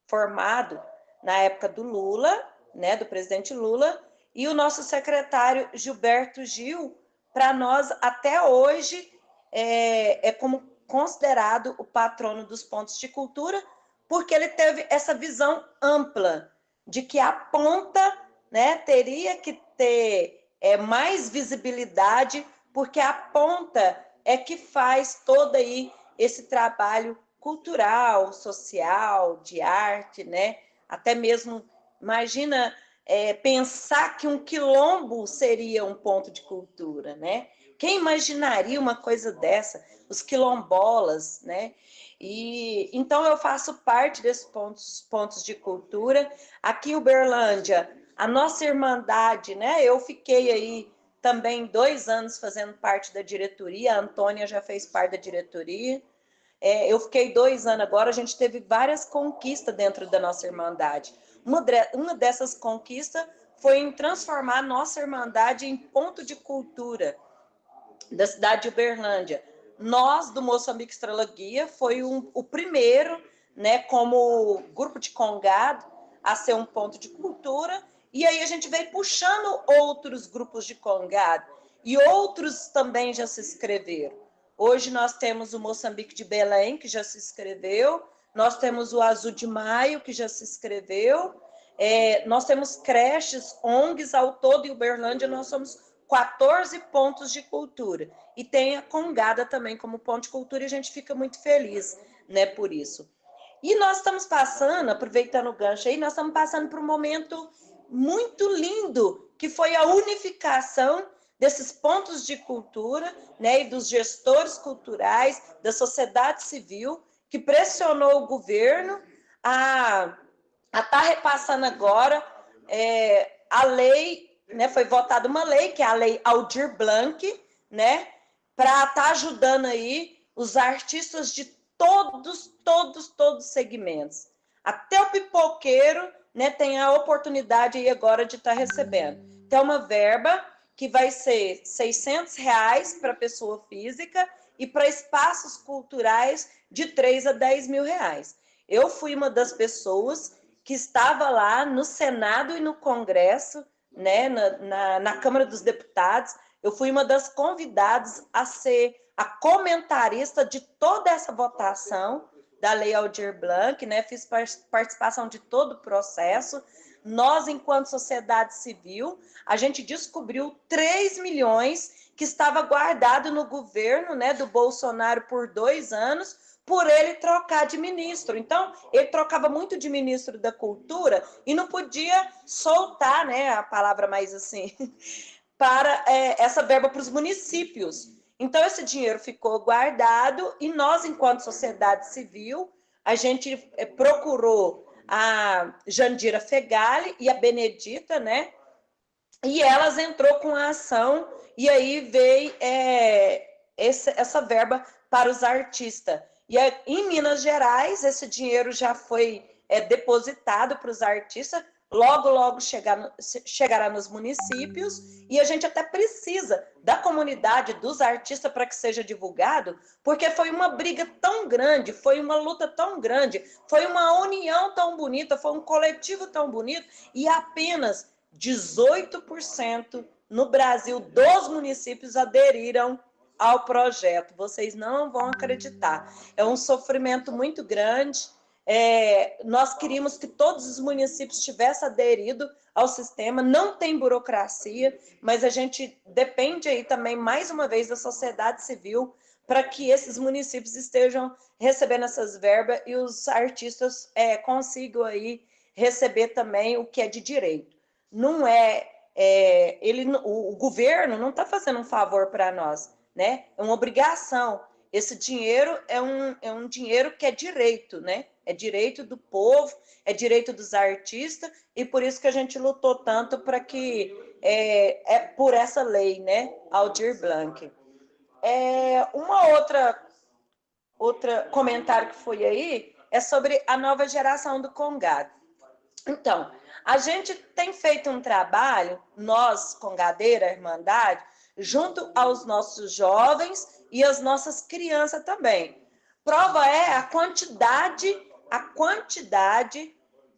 formado na época do Lula, né, do presidente Lula, e o nosso secretário Gilberto Gil, para nós, até hoje, é como considerado o patrono dos pontos de cultura, porque ele teve essa visão ampla de que a ponta, né, teria que ter mais visibilidade, porque a ponta é que faz todo aí esse trabalho cultural, social, de arte, né? Até mesmo, imagina pensar que um quilombo seria um ponto de cultura, né? Quem imaginaria uma coisa dessa? Os quilombolas, né? E então eu faço parte desses pontos de cultura. Aqui em Uberlândia, a nossa irmandade, né? Eu fiquei aí também 2 anos fazendo parte da diretoria, a Antônia já fez parte da diretoria. Eu fiquei 2 anos agora, a gente teve várias conquistas dentro da nossa irmandade. Uma dessas conquistas foi em transformar a nossa irmandade em ponto de cultura da cidade de Uberlândia. Nós, do Moçambique Estrela Guia, foi o primeiro, né, como grupo de congado, a ser um ponto de cultura, e aí a gente veio puxando outros grupos de congado, e outros também já se inscreveram. Hoje nós temos o Moçambique de Belém, que já se inscreveu, nós temos o Azul de Maio, que já se inscreveu, nós temos creches, ONGs ao todo em Uberlândia, nós somos 14 pontos de cultura. E tem a Congada também como ponto de cultura, e a gente fica muito feliz, né, por isso. E nós estamos passando, aproveitando o gancho aí, nós estamos passando por um momento muito lindo, que foi a unificação desses pontos de cultura, né, e dos gestores culturais, da sociedade civil, que pressionou o governo a estar repassando agora a lei, né, foi votada uma lei, que é a Lei Aldir Blanc, né, para estar ajudando aí os artistas de todos os segmentos. Até o pipoqueiro, né, tem a oportunidade aí agora de estar recebendo. Tem uma verba que vai ser R$600 para pessoa física e para espaços culturais de 3 a 10 mil reais. Eu fui uma das pessoas que estava lá no Senado e no Congresso, né, na Câmara dos Deputados. Eu fui uma das convidadas a ser a comentarista de toda essa votação da Lei Aldir Blanc, né? Fiz participação de todo o processo. Nós, enquanto sociedade civil, a gente descobriu 3 milhões que estava guardado no governo, né, do Bolsonaro por 2 anos, por ele trocar de ministro. Então, ele trocava muito de ministro da Cultura e não podia soltar, né, a palavra mais assim, para essa verba para os municípios. Então, esse dinheiro ficou guardado e nós, enquanto sociedade civil, a gente procurou a Jandira Fegali e a Benedita, né? E elas entrou com a ação e aí veio essa verba para os artistas. E em Minas Gerais, esse dinheiro já foi depositado para os artistas, logo chegará nos municípios, e a gente até precisa da comunidade, dos artistas, para que seja divulgado, porque foi uma briga tão grande, foi uma luta tão grande, foi uma união tão bonita, foi um coletivo tão bonito, e apenas 18% no Brasil dos municípios aderiram ao projeto. Vocês não vão acreditar. É um sofrimento muito grande. Nós queríamos que todos os municípios tivessem aderido ao sistema, não tem burocracia, mas a gente depende aí também, mais uma vez, da sociedade civil para que esses municípios estejam recebendo essas verbas e os artistas consigam aí receber também o que é de direito. Não o governo não está fazendo um favor para nós, né? É uma obrigação. Esse dinheiro é um dinheiro que é direito, né? É direito do povo, é direito dos artistas, e por isso que a gente lutou tanto para que por essa lei, né? Aldir Blanc. Uma outra comentário que foi aí, é sobre a nova geração do Congado. Então, a gente tem feito um trabalho, nós, Congadeira, Irmandade, junto aos nossos jovens e as nossas crianças também. Prova é a quantidade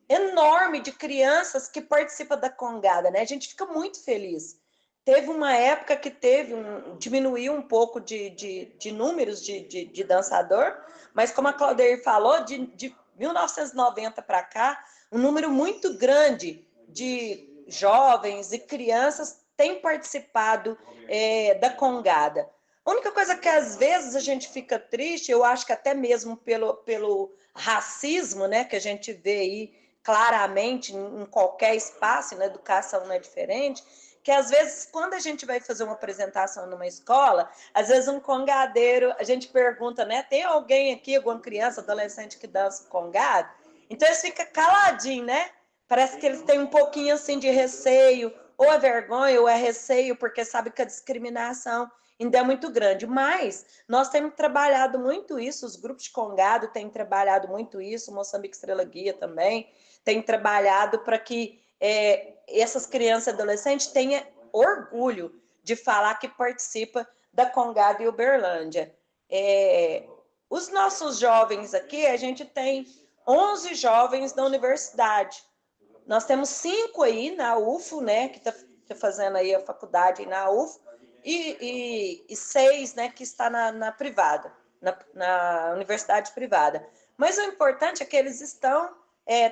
enorme de crianças que participam da Congada, né? A gente fica muito feliz. Teve uma época que diminuiu um pouco de números de dançador, mas como a Claudeir falou, de 1990 para cá, um número muito grande de jovens e crianças tem participado da Congada. A única coisa que às vezes a gente fica triste, eu acho que até mesmo pelo racismo, né, que a gente vê aí claramente em qualquer espaço, na educação não é diferente, que às vezes, quando a gente vai fazer uma apresentação numa escola, às vezes um congadeiro, a gente pergunta, né, tem alguém aqui, alguma criança, adolescente que dança congado? Então eles ficam caladinhos, né? Parece que eles têm um pouquinho assim de receio, ou é vergonha, ou é receio, porque sabe que a discriminação ainda é muito grande. Mas nós temos trabalhado muito isso, os grupos de congado têm trabalhado muito isso, o Moçambique Estrela Guia também tem trabalhado para que essas crianças e adolescentes tenham orgulho de falar que participa da Congado e Uberlândia. Os nossos jovens aqui, a gente tem 11 jovens da universidade. Nós temos 5 aí na UFO, né, que está fazendo aí a faculdade na UFO, e 6, né, que está na privada, na universidade privada. Mas o importante é que eles estão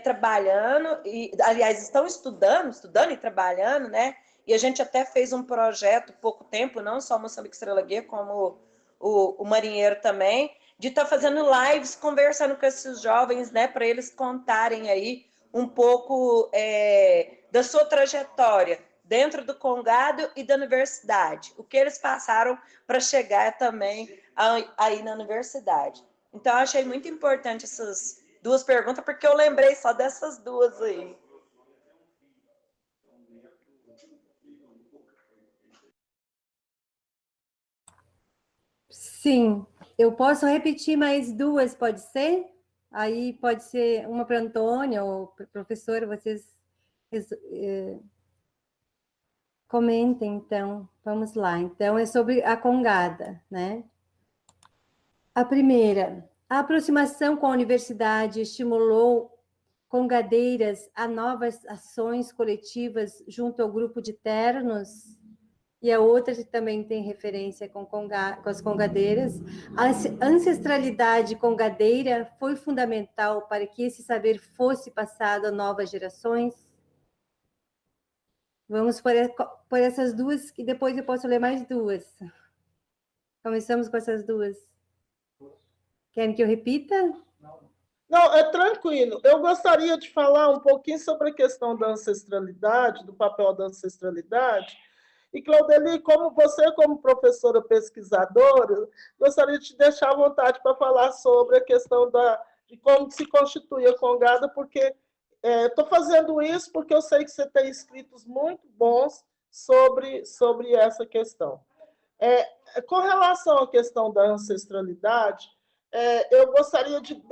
trabalhando, aliás, estão estudando e trabalhando, né? E a gente até fez um projeto pouco tempo, não só o Moçambique Estrela Guia, como o Marinheiro também, de estar fazendo lives, conversando com esses jovens, né? Para eles contarem aí um pouco da sua trajetória dentro do Congado e da universidade, o que eles passaram para chegar também aí na universidade. Então, eu achei muito importante essas 2 perguntas, porque eu lembrei só dessas 2 aí. Sim, eu posso repetir mais 2, pode ser? Aí pode ser uma para a Antônia ou para a professora, vocês comentem, então. Vamos lá. Então, é sobre a Congada, né? A primeira, a aproximação com a universidade estimulou congadeiras a novas ações coletivas junto ao grupo de ternos, e a outra que também tem referência com as congadeiras. A ancestralidade congadeira foi fundamental para que esse saber fosse passado a novas gerações. Vamos por essas 2, que depois eu posso ler mais 2. Começamos com essas 2. Querem que eu repita? Não, é tranquilo. Eu gostaria de falar um pouquinho sobre a questão da ancestralidade, do papel da ancestralidade. E, Claudeli, como você, como professora pesquisadora, gostaria de te deixar à vontade para falar sobre a questão de como se constitui a Congada, porque estou fazendo isso porque eu sei que você tem escritos muito bons sobre essa questão. Com relação à questão da ancestralidade, eu gostaria de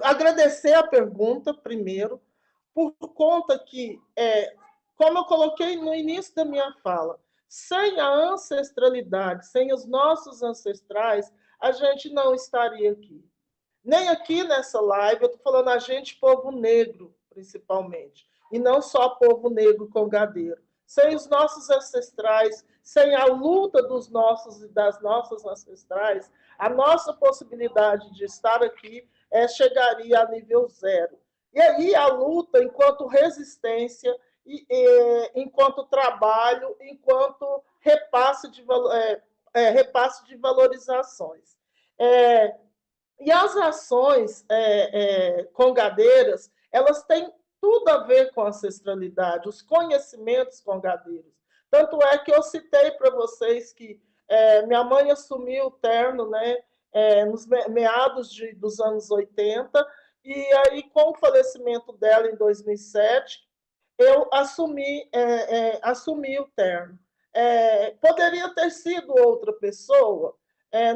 agradecer a pergunta, primeiro, por conta que, como eu coloquei no início da minha fala, sem a ancestralidade, sem os nossos ancestrais, a gente não estaria aqui. Nem aqui nessa live, eu estou falando a gente, povo negro, principalmente, e não só povo negro congadeiro. Sem os nossos ancestrais, sem a luta dos nossos e das nossas ancestrais, a nossa possibilidade de estar aqui chegaria a nível 0. E aí a luta, enquanto resistência, enquanto trabalho, enquanto repasse de valorizações. E as ações congadeiras, elas têm tudo a ver com a ancestralidade, os conhecimentos congadeiros. Tanto é que eu citei para vocês que minha mãe assumiu o terno, né, nos meados dos anos 80, e aí, com o falecimento dela em 2007, eu assumi o terno. Poderia ter sido outra pessoa,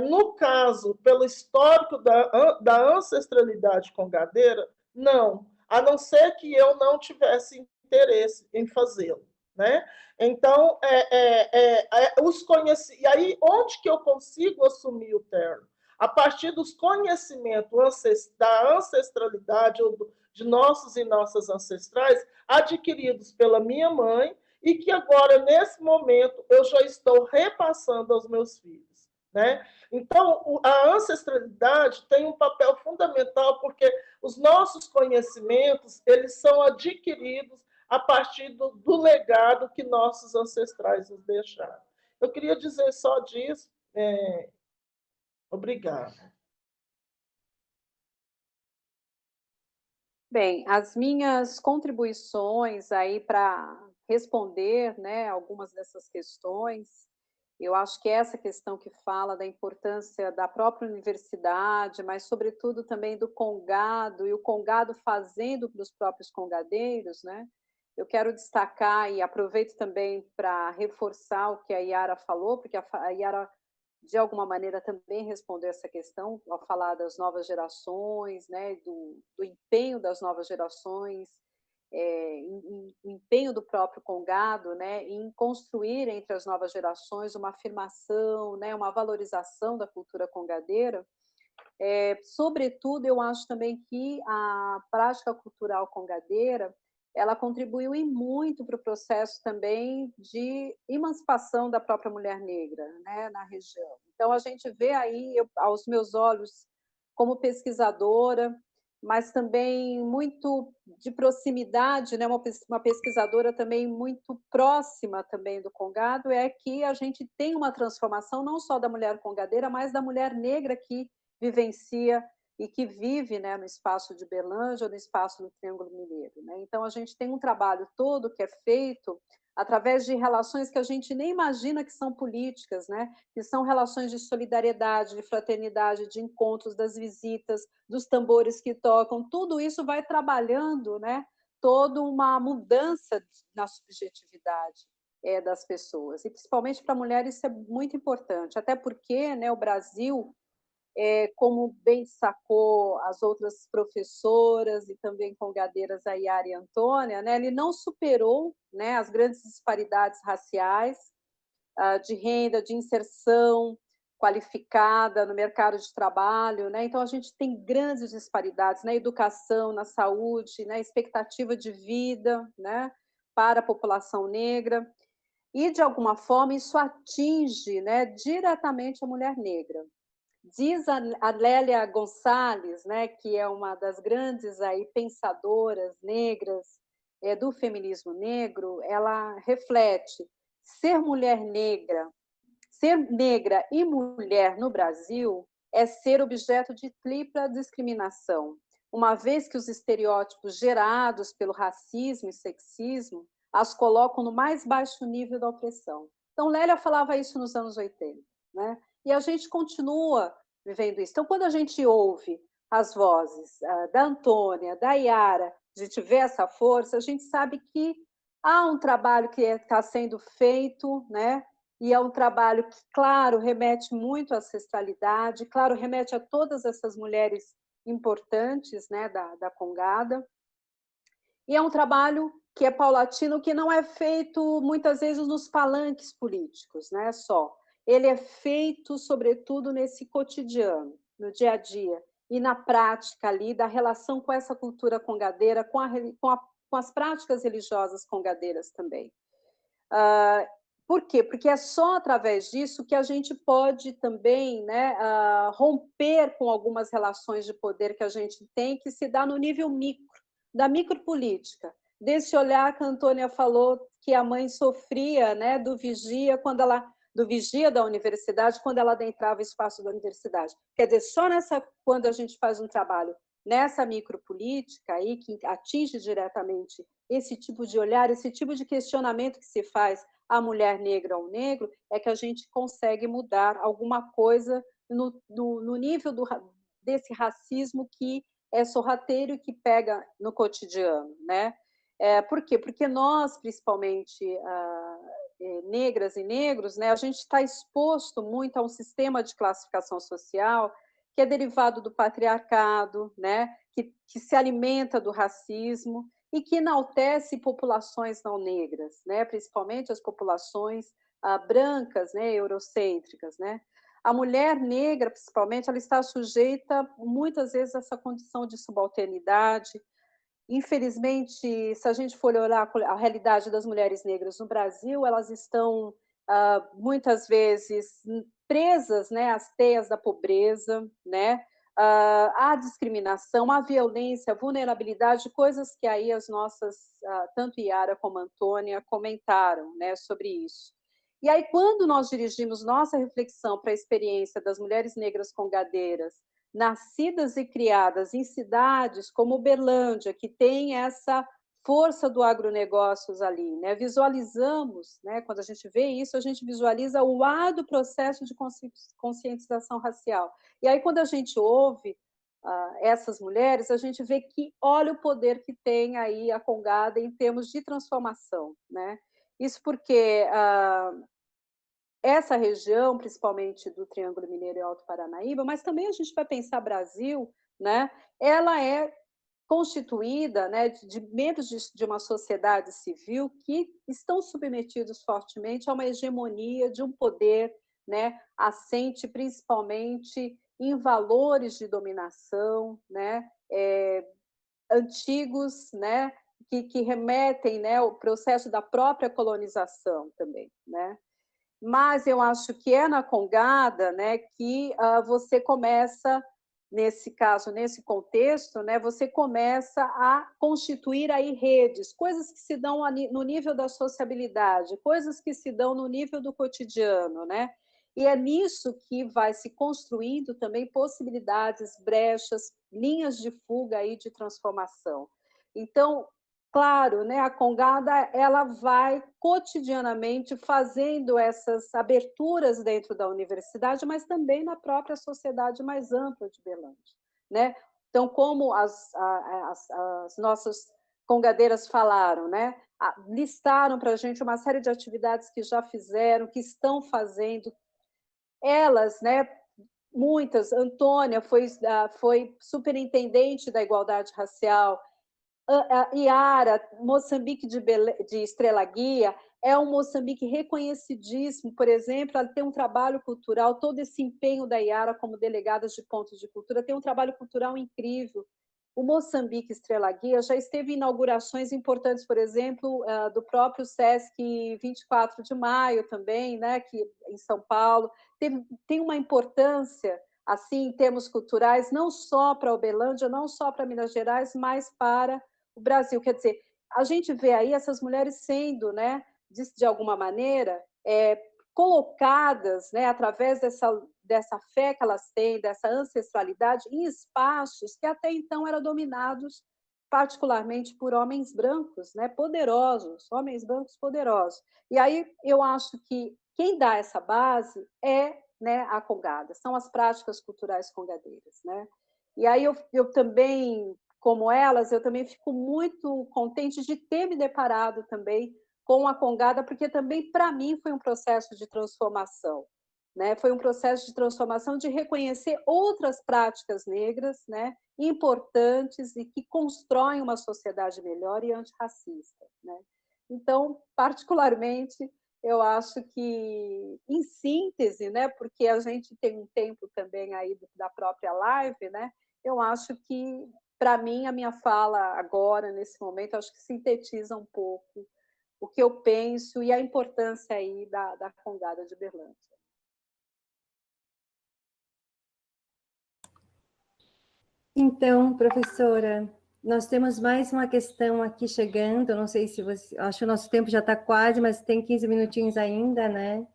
No caso, pelo histórico da ancestralidade congadeira, não, a não ser que eu não tivesse interesse em fazê-lo, né? Então, e aí, onde que eu consigo assumir o terno? A partir dos conhecimentos da ancestralidade de nossos e nossas ancestrais, adquiridos pela minha mãe, e que agora, nesse momento, eu já estou repassando aos meus filhos, né? Então, a ancestralidade tem um papel fundamental, porque os nossos conhecimentos, eles são adquiridos a partir do legado que nossos ancestrais nos deixaram. Eu queria dizer só disso. Obrigada. Bem, as minhas contribuições aí para responder, né, algumas dessas questões, eu acho que essa questão que fala da importância da própria universidade, mas sobretudo também do congado, e o congado fazendo para os próprios congadeiros, né? Eu quero destacar e aproveito também para reforçar o que a Yara falou, porque a Yara, de alguma maneira, também respondeu essa questão ao falar das novas gerações, né, do empenho das novas gerações, o empenho do próprio congado, né, em construir entre as novas gerações uma afirmação, né, uma valorização da cultura congadeira. Sobretudo, eu acho também que a prática cultural congadeira ela contribuiu e muito para o processo também de emancipação da própria mulher negra, né, na região. Então, a gente vê aí, aos meus olhos, como pesquisadora, mas também muito de proximidade, né, uma pesquisadora também muito próxima também do congado, é que a gente tem uma transformação não só da mulher congadeira, mas da mulher negra que vivencia e que vive, né, no espaço de Berlândia, no espaço do Triângulo Mineiro, né? Então, a gente tem um trabalho todo que é feito através de relações que a gente nem imagina que são políticas, né? Que são relações de solidariedade, de fraternidade, de encontros, das visitas, dos tambores que tocam, tudo isso vai trabalhando, né? Toda uma mudança na subjetividade das pessoas, e principalmente para mulheres isso é muito importante, até porque, né, o Brasil, como bem sacou as outras professoras e também congadeiras, a Yara e a Antônia, né, ele não superou, né, as grandes disparidades raciais, de renda, de inserção qualificada no mercado de trabalho, né? Então a gente tem grandes disparidades na educação, na saúde, na expectativa de vida, né, para a população negra, e de alguma forma isso atinge, né, diretamente a mulher negra. Diz a Lélia Gonçalves, né, que é uma das grandes aí pensadoras negras do feminismo negro, ela reflete: ser negra e mulher no Brasil é ser objeto de tripla discriminação, uma vez que os estereótipos gerados pelo racismo e sexismo as colocam no mais baixo nível da opressão. Então, Lélia falava isso nos anos 80, né? E a gente continua vivendo isso. Então, quando a gente ouve as vozes da Antônia, da Yara, a gente vê essa força, a gente sabe que há um trabalho que está sendo feito, né? E é um trabalho que, claro, remete muito à ancestralidade, claro, remete a todas essas mulheres importantes, né, da Congada. E é um trabalho que é paulatino, que não é feito muitas vezes nos palanques políticos, né, só. Ele é feito, sobretudo, nesse cotidiano, no dia a dia, e na prática ali da relação com essa cultura congadeira, com as práticas religiosas congadeiras também. Por quê? Porque é só através disso que a gente pode também, né, romper com algumas relações de poder que a gente tem, que se dá no nível micro, da micropolítica, desse olhar que a Antônia falou que a mãe sofria, né, do vigia da universidade, quando ela adentrava o espaço da universidade. Quer dizer, só quando a gente faz um trabalho nessa micropolítica aí, que atinge diretamente esse tipo de olhar, esse tipo de questionamento que se faz à mulher negra ou negro, é que a gente consegue mudar alguma coisa no nível desse racismo que é sorrateiro e que pega no cotidiano, né? Por quê? Porque nós, principalmente negras e negros, né, a gente está exposto muito a um sistema de classificação social que é derivado do patriarcado, né, que se alimenta do racismo e que enaltece populações não negras, né, principalmente as populações brancas, né, eurocêntricas, né. A mulher negra, principalmente, ela está sujeita muitas vezes a essa condição de subalternidade. Infelizmente, se a gente for olhar a realidade das mulheres negras no Brasil, elas estão muitas vezes presas, né, às teias da pobreza, né, à discriminação, à violência, à vulnerabilidade, coisas que aí as nossas, tanto Yara como Antônia, comentaram, né, sobre isso. E aí, quando nós dirigimos nossa reflexão para a experiência das mulheres negras congadeiras, nascidas e criadas em cidades como Uberlândia, que tem essa força do agronegócios ali, né? Visualizamos, né? Quando a gente vê isso, a gente visualiza o árduo processo de conscientização racial. E aí, quando a gente ouve essas mulheres, a gente vê que olha o poder que tem aí a Congada em termos de transformação, né? Isso porque essa região, principalmente do Triângulo Mineiro e Alto Paranaíba, mas também a gente vai pensar Brasil, né? Ela é constituída, né, de membros de uma sociedade civil que estão submetidos fortemente a uma hegemonia de um poder, né, assente principalmente em valores de dominação, né, antigos, né, que remetem, né, ao processo da própria colonização também, né. Mas eu acho que é na Congada, né, que você começa, nesse caso, nesse contexto, né, você começa a constituir aí redes, coisas que se dão no nível da sociabilidade, coisas que se dão no nível do cotidiano, né? E é nisso que vai se construindo também possibilidades, brechas, linhas de fuga aí de transformação. Então, claro, né, a Congada ela vai cotidianamente fazendo essas aberturas dentro da universidade, mas também na própria sociedade mais ampla de Belândia, né? Então, como as nossas congadeiras falaram, né? Listaram para a gente uma série de atividades que já fizeram, que estão fazendo. Elas, né? Muitas. Antônia foi superintendente da igualdade racial. Iara, Moçambique de Estrela Guia, é um Moçambique reconhecidíssimo, por exemplo, ela tem um trabalho cultural, todo esse empenho da Iara como delegada de pontos de cultura, tem um trabalho cultural incrível. O Moçambique Estrela Guia já esteve em inaugurações importantes, por exemplo, do próprio Sesc 24 de Maio também, né, que, em São Paulo. Tem uma importância, assim, em termos culturais, não só para Uberlândia, não só para Minas Gerais, mas para o Brasil. Quer dizer, a gente vê aí essas mulheres sendo, né, de alguma maneira, colocadas, né, através dessa fé que elas têm, dessa ancestralidade, em espaços que até então eram dominados particularmente por homens brancos, né, poderosos, homens brancos poderosos. E aí eu acho que quem dá essa base é, né, a Congada, são as práticas culturais congadeiras, né? E aí eu também, como elas, eu também fico muito contente de ter me deparado também com a Congada, porque também, para mim, foi um processo de transformação, né? Foi um processo de transformação de reconhecer outras práticas negras, né, importantes e que constroem uma sociedade melhor e antirracista, né? Então, particularmente, eu acho que, em síntese, né, porque a gente tem um tempo também aí da própria live, né, eu acho que, para mim, a minha fala agora, nesse momento, acho que sintetiza um pouco o que eu penso e a importância aí da Congada de Uberlândia. Então, professora, nós temos mais uma questão aqui chegando, eu não sei se você... Acho que o nosso tempo já está quase, mas tem 15 minutinhos ainda, né?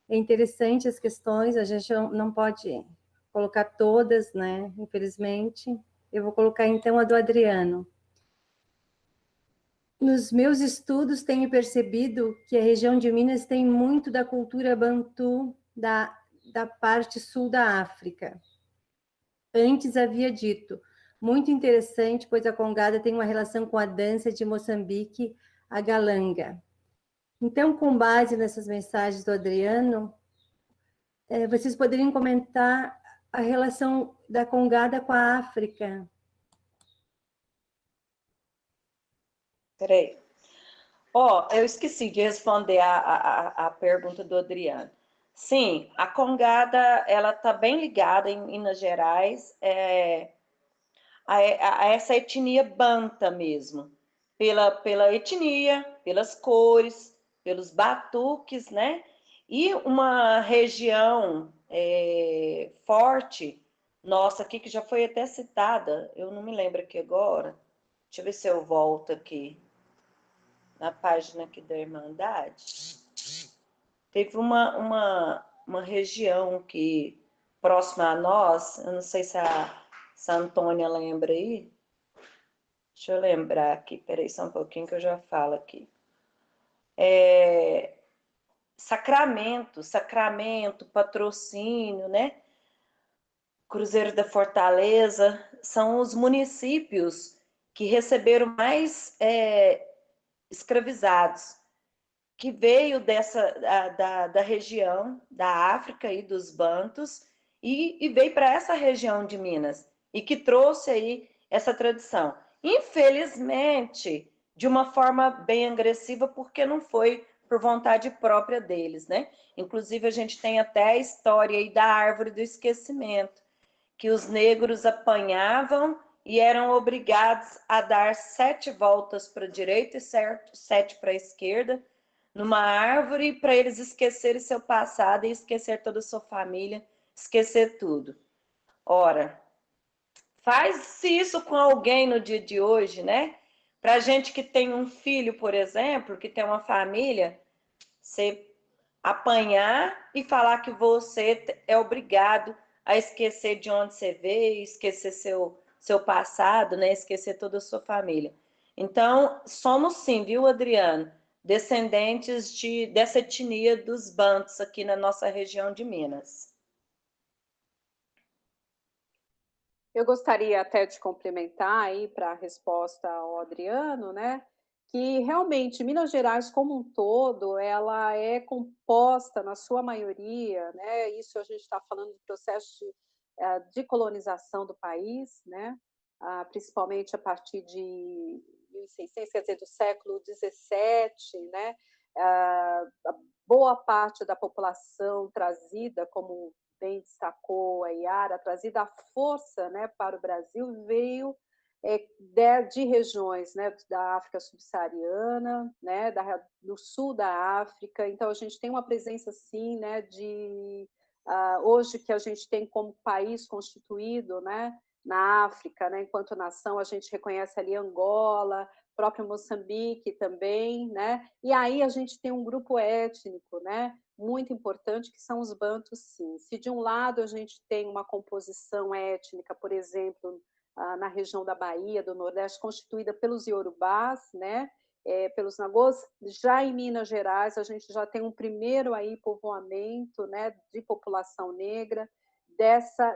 É interessante as questões, a gente não pode colocar todas, né? Infelizmente. Eu vou colocar, então, a do Adriano. Nos meus estudos, tenho percebido que a região de Minas tem muito da cultura bantu da parte sul da África. Antes havia dito, muito interessante, pois a Congada tem uma relação com a dança de Moçambique, a galanga. Então, com base nessas mensagens do Adriano, vocês poderiam comentar a relação da Congada com a África. Peraí. Eu esqueci de responder a pergunta do Adriano. Sim, a Congada, ela está bem ligada em Minas Gerais, a essa etnia banta mesmo, pela etnia, pelas cores, pelos batuques, né? E uma região forte, nossa, aqui que já foi até citada, eu não me lembro aqui agora, deixa eu ver se eu volto aqui, na página aqui da Irmandade, teve uma região que, próxima a nós, eu não sei se a Antônia lembra aí, deixa eu lembrar aqui, peraí só um pouquinho que eu já falo aqui. Sacramento, Patrocínio, né? Cruzeiro da Fortaleza, são os municípios que receberam mais escravizados, que veio da região da África e dos Bantus, e veio para essa região de Minas, e que trouxe aí essa tradição. Infelizmente, de uma forma bem agressiva, porque não foi por vontade própria deles, né? Inclusive, a gente tem até a história aí da árvore do esquecimento, que os negros apanhavam e eram obrigados a dar 7 voltas para a direita e 7 para a esquerda, numa árvore, para eles esquecerem seu passado e esquecer toda a sua família, esquecer tudo. Ora, faz-se isso com alguém no dia de hoje, né? Para gente que tem um filho, por exemplo, que tem uma família, você apanhar e falar que você é obrigado a esquecer de onde você veio, esquecer seu passado, né? Esquecer toda a sua família. Então, somos sim, viu, Adriano? Descendentes dessa etnia dos Bantus aqui na nossa região de Minas. Eu gostaria até de complementar aí para a resposta ao Adriano, né? Que realmente Minas Gerais como um todo, ela é composta na sua maioria, né? Isso a gente está falando do processo de colonização do país, né? Principalmente a partir de 1600, quer dizer, do século XVII, né? A boa parte da população trazida, como bem destacou a Yara, trazida à força, né, para o Brasil, veio de regiões, né, da África subsaariana, né, do sul da África. Então, a gente tem uma presença, sim, né, hoje que a gente tem como país constituído, né, na África, né, enquanto nação, a gente reconhece ali Angola, próprio Moçambique também, né? E aí a gente tem um grupo étnico, né? Muito importante, que são os bantus, sim. Se de um lado a gente tem uma composição étnica, por exemplo, na região da Bahia, do Nordeste, constituída pelos iorubás, né? Pelos nagôs, já em Minas Gerais a gente já tem um primeiro aí povoamento, né, de população negra,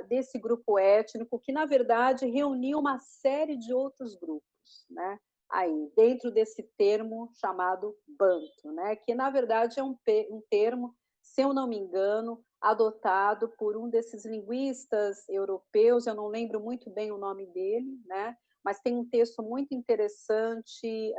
desse grupo étnico, que na verdade reuniu uma série de outros grupos, né? Aí, dentro desse termo chamado banto, né? Que na verdade é um termo, se eu não me engano, adotado por um desses linguistas europeus, eu não lembro muito bem o nome dele, né? Mas tem um texto muito interessante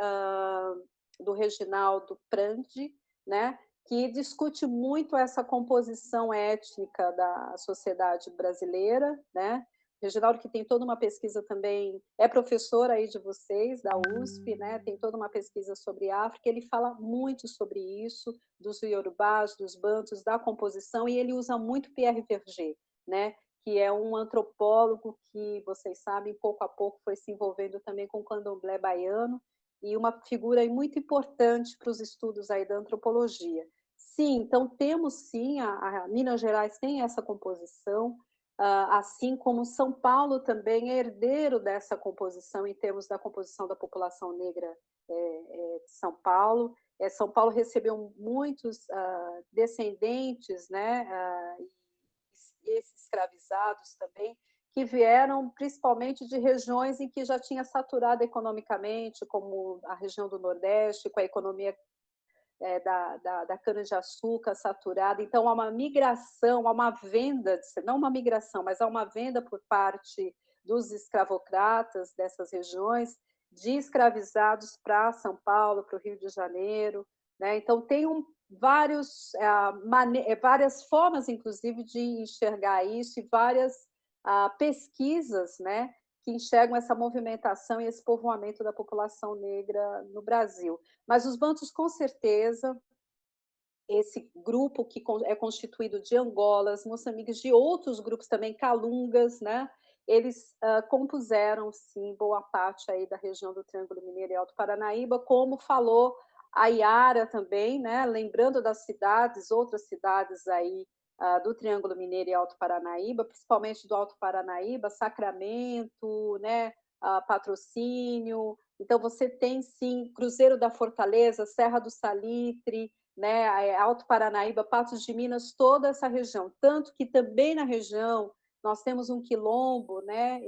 do Reginaldo Prandi, né? Que discute muito essa composição étnica da sociedade brasileira, né? Reginaldo, que tem toda uma pesquisa também, é professor aí de vocês, da USP, né? Tem toda uma pesquisa sobre África, ele fala muito sobre isso, dos iorubás, dos bantus, da composição, e ele usa muito Pierre Verger, né? Que é um antropólogo que, vocês sabem, pouco a pouco foi se envolvendo também com o candomblé baiano, e uma figura aí muito importante para os estudos aí da antropologia. Sim, então temos sim, a Minas Gerais tem essa composição, assim como São Paulo também é herdeiro dessa composição em termos da composição da população negra de São Paulo. São Paulo recebeu muitos descendentes, né, escravizados também, que vieram principalmente de regiões em que já tinha saturado economicamente, como a região do Nordeste, com a economia da cana-de-açúcar saturada. Então, há uma migração, há uma venda, não uma migração, mas há uma venda por parte dos escravocratas dessas regiões, de escravizados para São Paulo, para o Rio de Janeiro, né? Então, tem várias formas, inclusive, de enxergar isso, e várias pesquisas, né, que enxergam essa movimentação e esse povoamento da população negra no Brasil. Mas os bantus, com certeza, esse grupo que é constituído de Angolas, Moçambiques, de outros grupos também, Calungas, né? Eles compuseram, sim, boa parte aí da região do Triângulo Mineiro e Alto Paranaíba, como falou a Yara também, né? Lembrando das cidades, outras cidades aí do Triângulo Mineiro e Alto Paranaíba, principalmente do Alto Paranaíba, Sacramento, né? Patrocínio. Então, você tem, sim, Cruzeiro da Fortaleza, Serra do Salitre, né? Alto Paranaíba, Patos de Minas, toda essa região. Tanto que também na região nós temos um quilombo, né?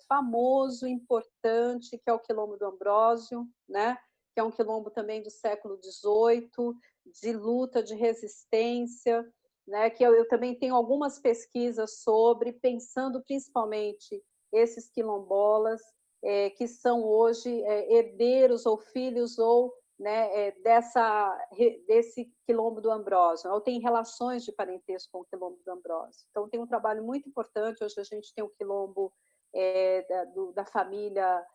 Famoso, importante, que é o Quilombo do Ambrósio, né? Que é um quilombo também do século XVIII, de luta, de resistência, né? Que eu também tenho algumas pesquisas sobre, pensando principalmente esses quilombolas, que são hoje herdeiros ou filhos ou, né, desse quilombo do Ambrósio, ou tem relações de parentesco com o quilombo do Ambrósio. Então, tem um trabalho muito importante. Hoje a gente tem o quilombo da família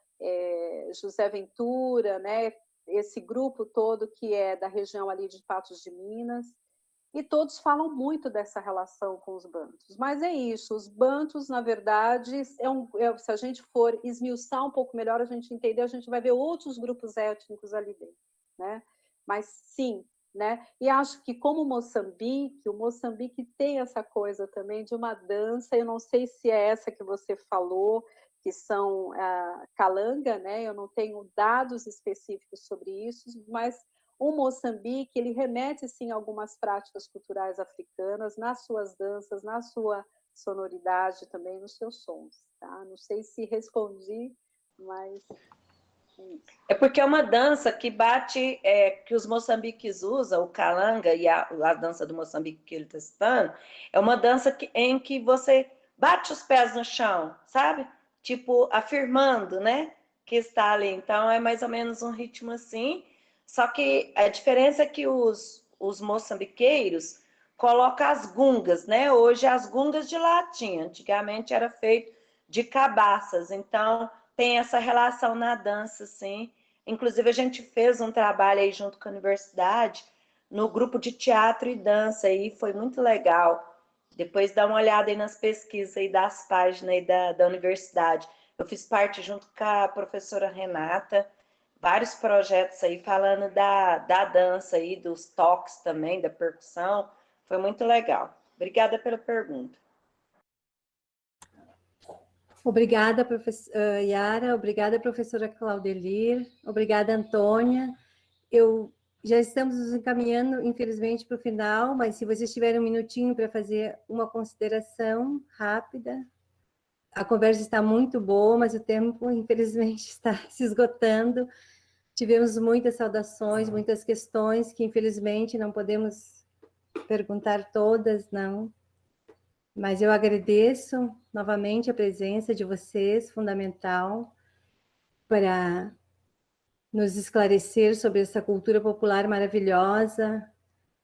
José Ventura, né, esse grupo todo que é da região ali de Patos de Minas, e todos falam muito dessa relação com os bantus. Mas é isso, os bantus, na verdade, se a gente for esmiuçar um pouco melhor, a gente entender, a gente vai ver outros grupos étnicos ali dentro, né? Mas sim, né? E acho que como o Moçambique tem essa coisa também de uma dança, eu não sei se é essa que você falou, que são calanga, né? Eu não tenho dados específicos sobre isso, mas o Moçambique, ele remete, sim, a algumas práticas culturais africanas nas suas danças, na sua sonoridade também, nos seus sons, tá? Não sei se respondi, mas é porque é uma dança que bate, que os moçambiques usam, o calanga e a dança do Moçambique que ele está citando, é uma dança em que você bate os pés no chão, sabe? Tipo, afirmando, né? Que está ali. Então, é mais ou menos um ritmo assim. Só que a diferença é que os moçambiqueiros colocam as gungas, né? Hoje, as gungas de latinha. Antigamente, era feito de cabaças. Então, tem essa relação na dança, assim. Inclusive, a gente fez um trabalho aí junto com a universidade, no grupo de teatro e dança, aí foi muito legal. Depois dá uma olhada aí nas pesquisas aí das páginas aí da universidade. Eu fiz parte junto com a professora Renata, vários projetos aí falando da dança aí, dos toques também, da percussão. Foi muito legal. Obrigada pela pergunta. Obrigada, professora Yara, obrigada, professora Claudelir, obrigada, Antônia. Já estamos nos encaminhando, infelizmente, para o final, mas se vocês tiverem um minutinho para fazer uma consideração rápida. A conversa está muito boa, mas o tempo, infelizmente, está se esgotando. Tivemos muitas saudações, muitas questões que, infelizmente, não podemos perguntar todas, não. Mas eu agradeço novamente a presença de vocês, fundamental, para nos esclarecer sobre essa cultura popular maravilhosa.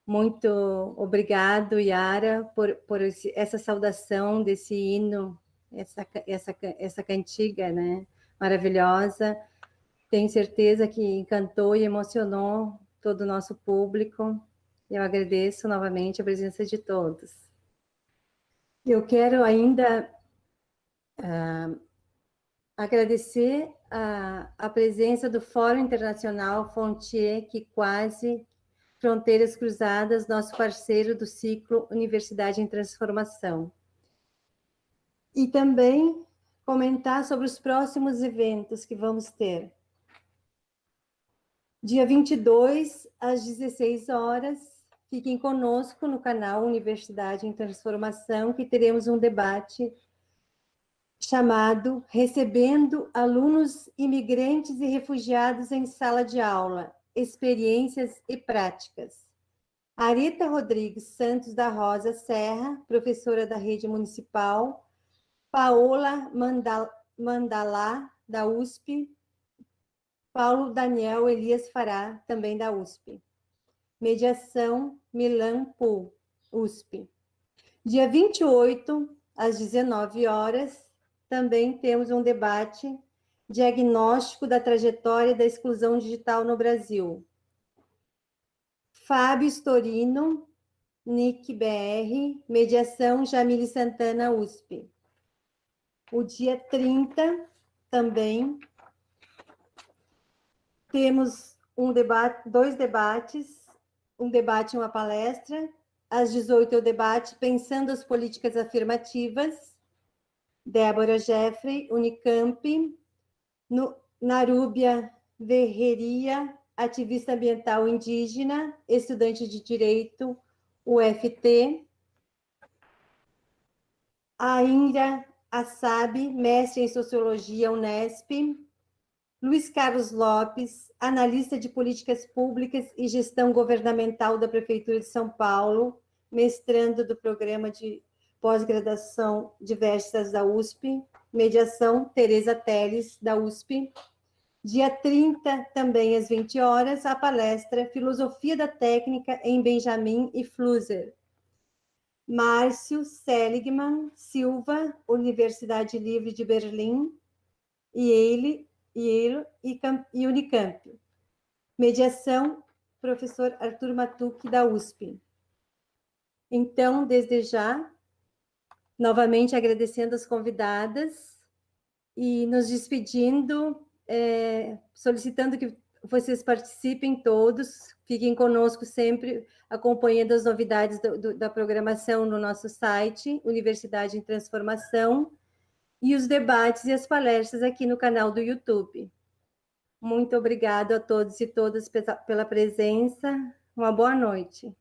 Muito obrigado, Yara, por essa saudação desse hino, essa cantiga, né, maravilhosa. Tenho certeza que encantou e emocionou todo o nosso público. Eu agradeço novamente a presença de todos. Eu quero ainda agradecer a presença do Fórum Internacional Fontier, que quase Fronteiras Cruzadas, nosso parceiro do ciclo Universidade em Transformação. E também comentar sobre os próximos eventos que vamos ter. Dia 22, às 16 horas, fiquem conosco no canal Universidade em Transformação, que teremos um debate chamado Recebendo Alunos Imigrantes e Refugiados em Sala de Aula, experiências e práticas. Arita Rodrigues Santos da Rosa Serra, professora da Rede Municipal. Paola Mandalá, da USP. Paulo Daniel Elias Fará, também da USP. Mediação Milan Pool, USP. Dia 28, às 19 horas, também temos um debate diagnóstico da trajetória da exclusão digital no Brasil. Fábio Storino, NIC BR, mediação Jamile Santana, USP. O dia 30, também, temos dois debates, um debate e uma palestra. Às 18 é o debate Pensando as Políticas Afirmativas, Débora Jeffrey, Unicamp. Narúbia Verreria, ativista ambiental indígena, estudante de Direito, UFT. A Índia Assab, mestre em Sociologia, Unesp. Luiz Carlos Lopes, analista de políticas públicas e gestão governamental da Prefeitura de São Paulo, mestrando do programa de pós-graduação diversas da USP, mediação Tereza Teles, da USP. Dia 30, também às 20 horas, a palestra Filosofia da Técnica em Benjamin e Flusser. Márcio Seligman Silva, Universidade Livre de Berlim, Yale e Unicamp. Mediação, professor Arthur Matucci, da USP. Então, desde já, novamente agradecendo as convidadas e nos despedindo, solicitando que vocês participem todos, fiquem conosco sempre, acompanhando as novidades da programação no nosso site, Universidade em Transformação, e os debates e as palestras aqui no canal do YouTube. Muito obrigada a todos e todas pela presença. Uma boa noite.